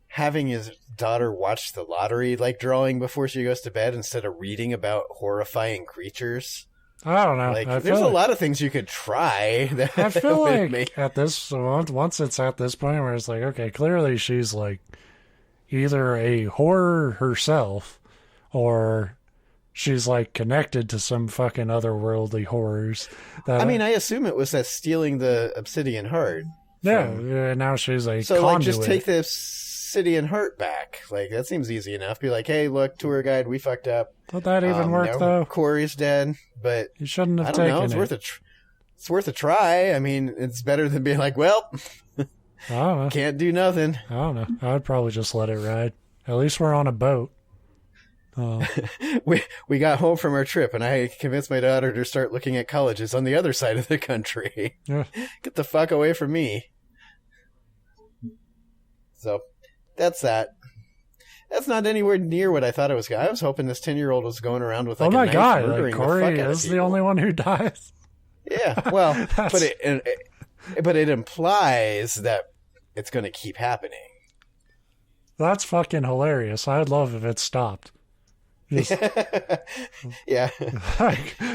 [SPEAKER 1] having his daughter watch the lottery, drawing before she goes to bed instead of reading about horrifying creatures.
[SPEAKER 2] I don't know.
[SPEAKER 1] There's a lot of things you could try.
[SPEAKER 2] I feel like at this, once it's at this point where it's okay, clearly she's either a horror herself or she's connected to some fucking otherworldly horrors.
[SPEAKER 1] I assume it was that stealing the obsidian heart.
[SPEAKER 2] Yeah, now she's a
[SPEAKER 1] so
[SPEAKER 2] conduit.
[SPEAKER 1] Just take the obsidian heart back. That seems easy enough. Be hey, look, tour guide, we fucked up.
[SPEAKER 2] Would that even work though?
[SPEAKER 1] Corey's dead, but
[SPEAKER 2] you shouldn't have taken it.
[SPEAKER 1] It's worth a try. It's better than being
[SPEAKER 2] I don't know.
[SPEAKER 1] Can't do nothing.
[SPEAKER 2] I don't know. I'd probably just let it ride. At least we're on a boat.
[SPEAKER 1] We got home from our trip, and I convinced my daughter to start looking at colleges on the other side of the country.
[SPEAKER 2] Yeah.
[SPEAKER 1] Get the fuck away from me. So, that's that. That's not anywhere near what I thought it was. I was hoping this 10-year-old was going around with
[SPEAKER 2] a knife murdering Corey is the only one who dies.
[SPEAKER 1] Yeah, well, but it implies that it's going to keep happening.
[SPEAKER 2] That's fucking hilarious. I'd love if it stopped.
[SPEAKER 1] Yeah.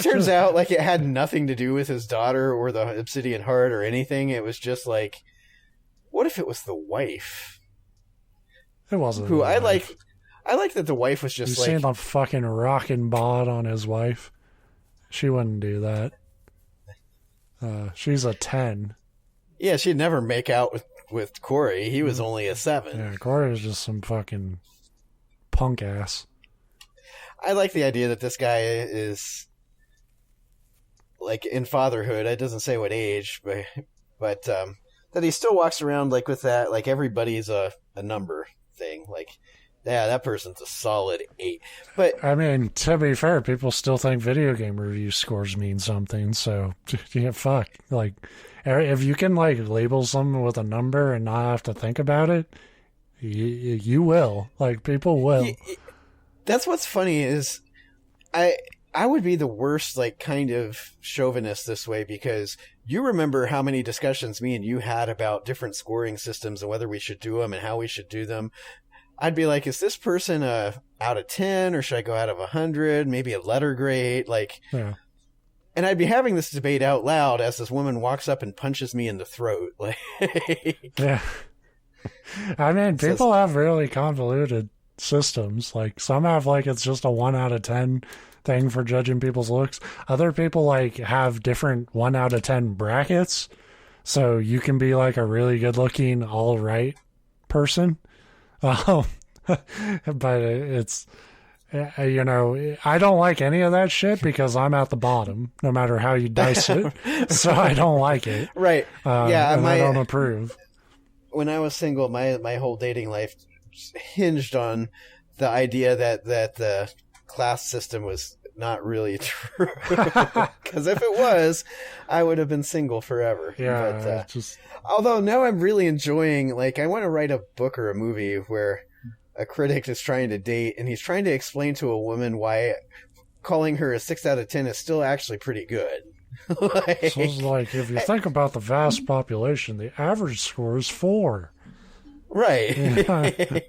[SPEAKER 1] Turns out it had nothing to do with his daughter or the obsidian heart or anything. It was just what if it was the wife?
[SPEAKER 2] It wasn't.
[SPEAKER 1] Who I like that the wife was just
[SPEAKER 2] you seen the fucking rockin' bod on his wife? She wouldn't do that. She's a 10.
[SPEAKER 1] Yeah, she'd never make out with Corey. He was only a 7.
[SPEAKER 2] Yeah, Corey was just some fucking punk ass.
[SPEAKER 1] I like the idea that this guy is in fatherhood. It doesn't say what age, but that he still walks around with that everybody's a number thing. That person's a solid 8. But
[SPEAKER 2] to be fair, people still think video game review scores mean something. So yeah, fuck. If you can label something with a number and not have to think about it, you will. People will.
[SPEAKER 1] That's what's funny is I would be the worst kind of chauvinist this way, because you remember how many discussions me and you had about different scoring systems and whether we should do them and how we should do them. I'd be is this person out of 10 or should I go out of 100? Maybe a letter grade?
[SPEAKER 2] Yeah.
[SPEAKER 1] And I'd be having this debate out loud as this woman walks up and punches me in the throat.
[SPEAKER 2] Yeah. People have really convoluted systems. Some have it's just a 1 out of 10 thing for judging people's looks. Other people have different 1 out of 10 brackets, so you can be a really good looking all right person. But You know, I don't like any of that shit because I'm at the bottom, no matter how you dice it. So I don't like it.
[SPEAKER 1] Right.
[SPEAKER 2] And I don't approve.
[SPEAKER 1] When I was single, my whole dating life hinged on the idea that the class system was not really true. Because if it was, I would have been single forever.
[SPEAKER 2] Yeah.
[SPEAKER 1] But, although now I'm really enjoying, like, I want to write a book or a movie where a critic is trying to date and he's trying to explain to a woman why calling her a 6 out of 10 is still actually pretty good. Like,
[SPEAKER 2] so it's like, if you think about the vast population, the average score is 4.
[SPEAKER 1] Right.
[SPEAKER 2] Yeah.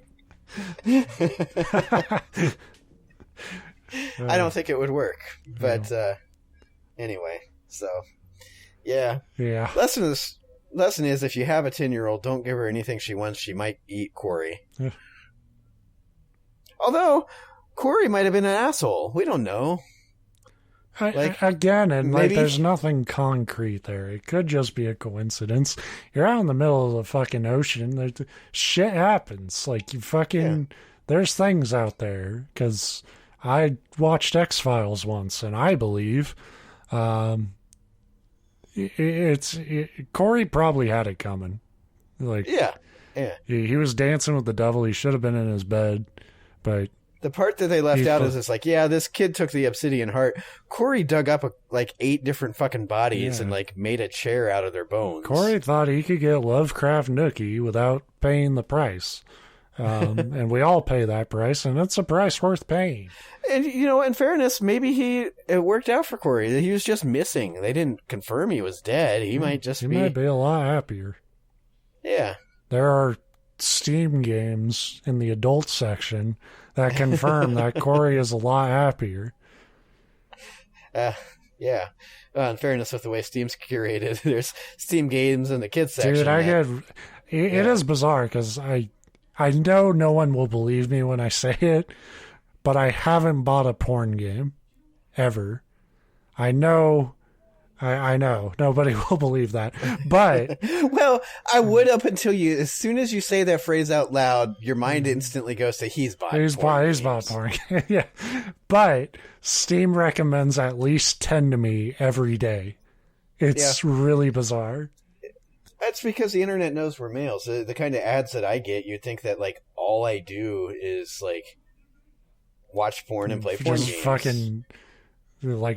[SPEAKER 1] I don't think it would work. But anyway, so yeah. Lesson is if you have a 10-year-old, don't give her anything she wants. She might eat Corey.
[SPEAKER 2] Yeah.
[SPEAKER 1] Although Corey might have been an asshole. We don't know.
[SPEAKER 2] Maybe there's nothing concrete there. It could just be a coincidence. You're out in the middle of the fucking ocean. Shit happens. Like, there's things out there. Because I watched X-Files once, and I believe Corey probably had it coming. Like, yeah. He was dancing with the devil. He should have been in his bed, but
[SPEAKER 1] the part that they left out is it's like, this kid took the obsidian heart. Corey dug up 8 different fucking bodies and made a chair out of their bones.
[SPEAKER 2] Corey thought he could get Lovecraft Nookie without paying the price. And we all pay that price, and it's a price worth paying.
[SPEAKER 1] And, in fairness, maybe it worked out for Corey. He was just missing. They didn't confirm he was dead. He might be
[SPEAKER 2] a lot happier.
[SPEAKER 1] Yeah.
[SPEAKER 2] There are Steam games in the adult section that confirm that Corey is a lot happier.
[SPEAKER 1] Yeah. In fairness, with the way Steam's curated, there's Steam games in the kids section.
[SPEAKER 2] Dude, it is bizarre because I know no one will believe me when I say it, but I haven't bought a porn game ever. I know nobody will believe that, but
[SPEAKER 1] well, I would up until as soon as you say that phrase out loud, your mind instantly goes to he's bought porn.
[SPEAKER 2] Yeah, but Steam recommends at least 10 to me every day. It's really bizarre.
[SPEAKER 1] That's because the internet knows we're males. The kind of ads that I get, you'd think that all I do is watch porn and play porn games.
[SPEAKER 2] Fucking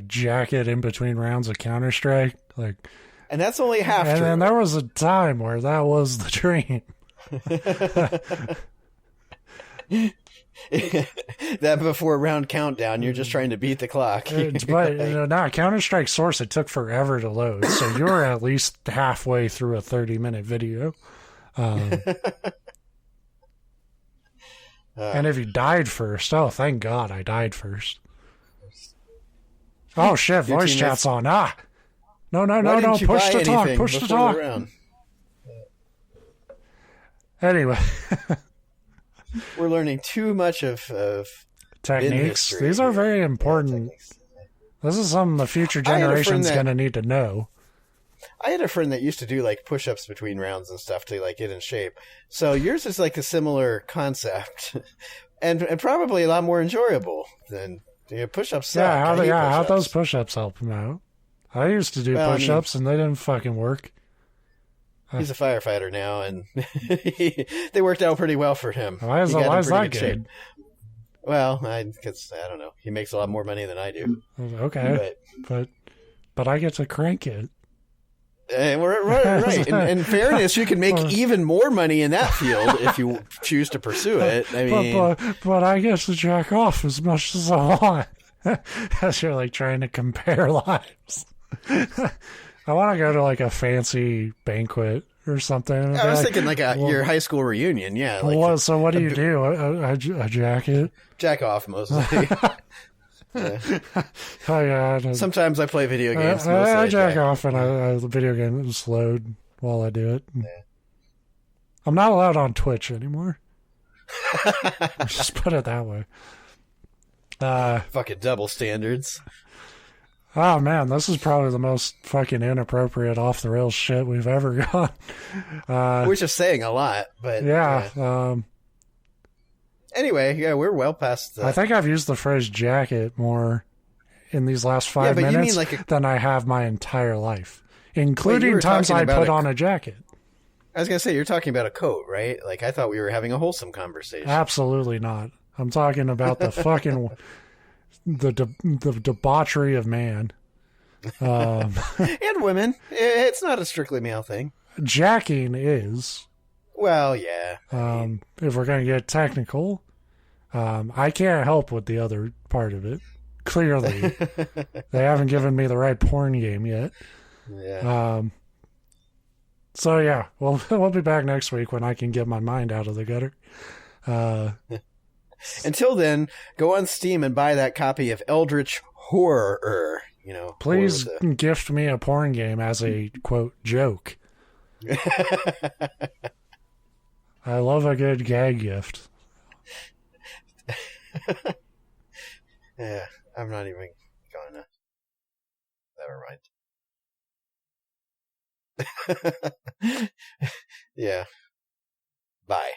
[SPEAKER 2] jack it in between rounds of Counter-Strike.
[SPEAKER 1] And that's only half true.
[SPEAKER 2] And then there was a time where that was the dream.
[SPEAKER 1] That before round countdown, you're just trying to beat the clock.
[SPEAKER 2] But Counter-Strike Source, it took forever to load. So you were at least halfway through a 30-minute video. And if you died first, oh, thank God I died first. Oh shit, voice chat's on. No, push to talk. Anyway.
[SPEAKER 1] We're learning too much of
[SPEAKER 2] techniques. These are very important. This is something the future generation's going to need to know.
[SPEAKER 1] I had a friend that used to do push-ups between rounds and stuff to get in shape. So yours is a similar concept and probably a lot more enjoyable than push-ups suck.
[SPEAKER 2] How'd those push-ups help him out? I used to do push-ups and they didn't fucking work.
[SPEAKER 1] He's a firefighter now, and they worked out pretty well for him.
[SPEAKER 2] Why is that good?
[SPEAKER 1] Well, because I don't know. He makes a lot more money than I do.
[SPEAKER 2] Okay, but I get to crank it.
[SPEAKER 1] Right. In fairness, you can make even more money in that field if you choose to pursue it. I mean,
[SPEAKER 2] but I get to jack off as much as I want. As you're trying to compare lives. I want to go to a fancy banquet or something.
[SPEAKER 1] I was thinking your high school reunion. Yeah.
[SPEAKER 2] So what do you do? A jacket?
[SPEAKER 1] Jack off mostly. Sometimes I play video games.
[SPEAKER 2] I jack off and the video game just load while I do it. Yeah. I'm not allowed on Twitch anymore. Just put it that way.
[SPEAKER 1] Fucking double standards.
[SPEAKER 2] Oh man, this is probably the most fucking inappropriate off the rails shit we've ever gone.
[SPEAKER 1] We're just saying a lot, but
[SPEAKER 2] yeah.
[SPEAKER 1] Anyway, yeah, we're well past.
[SPEAKER 2] I think I've used the phrase jacket more in these last 5
[SPEAKER 1] but you
[SPEAKER 2] minutes
[SPEAKER 1] mean like
[SPEAKER 2] than I have my entire life, including times I put on a jacket.
[SPEAKER 1] I was gonna say you're talking about a coat, right? Like I thought we were having a wholesome conversation.
[SPEAKER 2] Absolutely not. I'm talking about the fucking the debauchery of man.
[SPEAKER 1] And women. It's not a strictly male thing.
[SPEAKER 2] Jacking is.
[SPEAKER 1] Well, yeah.
[SPEAKER 2] If we're going to get technical, I can't help with the other part of it. Clearly, they haven't given me the right porn game yet.
[SPEAKER 1] Yeah.
[SPEAKER 2] So yeah, we'll be back next week when I can get my mind out of the gutter.
[SPEAKER 1] Until then, go on Steam and buy that copy of Eldritch Horror. You know,
[SPEAKER 2] please gift me a porn game as a quote joke. I love a good gag gift.
[SPEAKER 1] Yeah, I'm not even going to. Never mind. Yeah. Bye.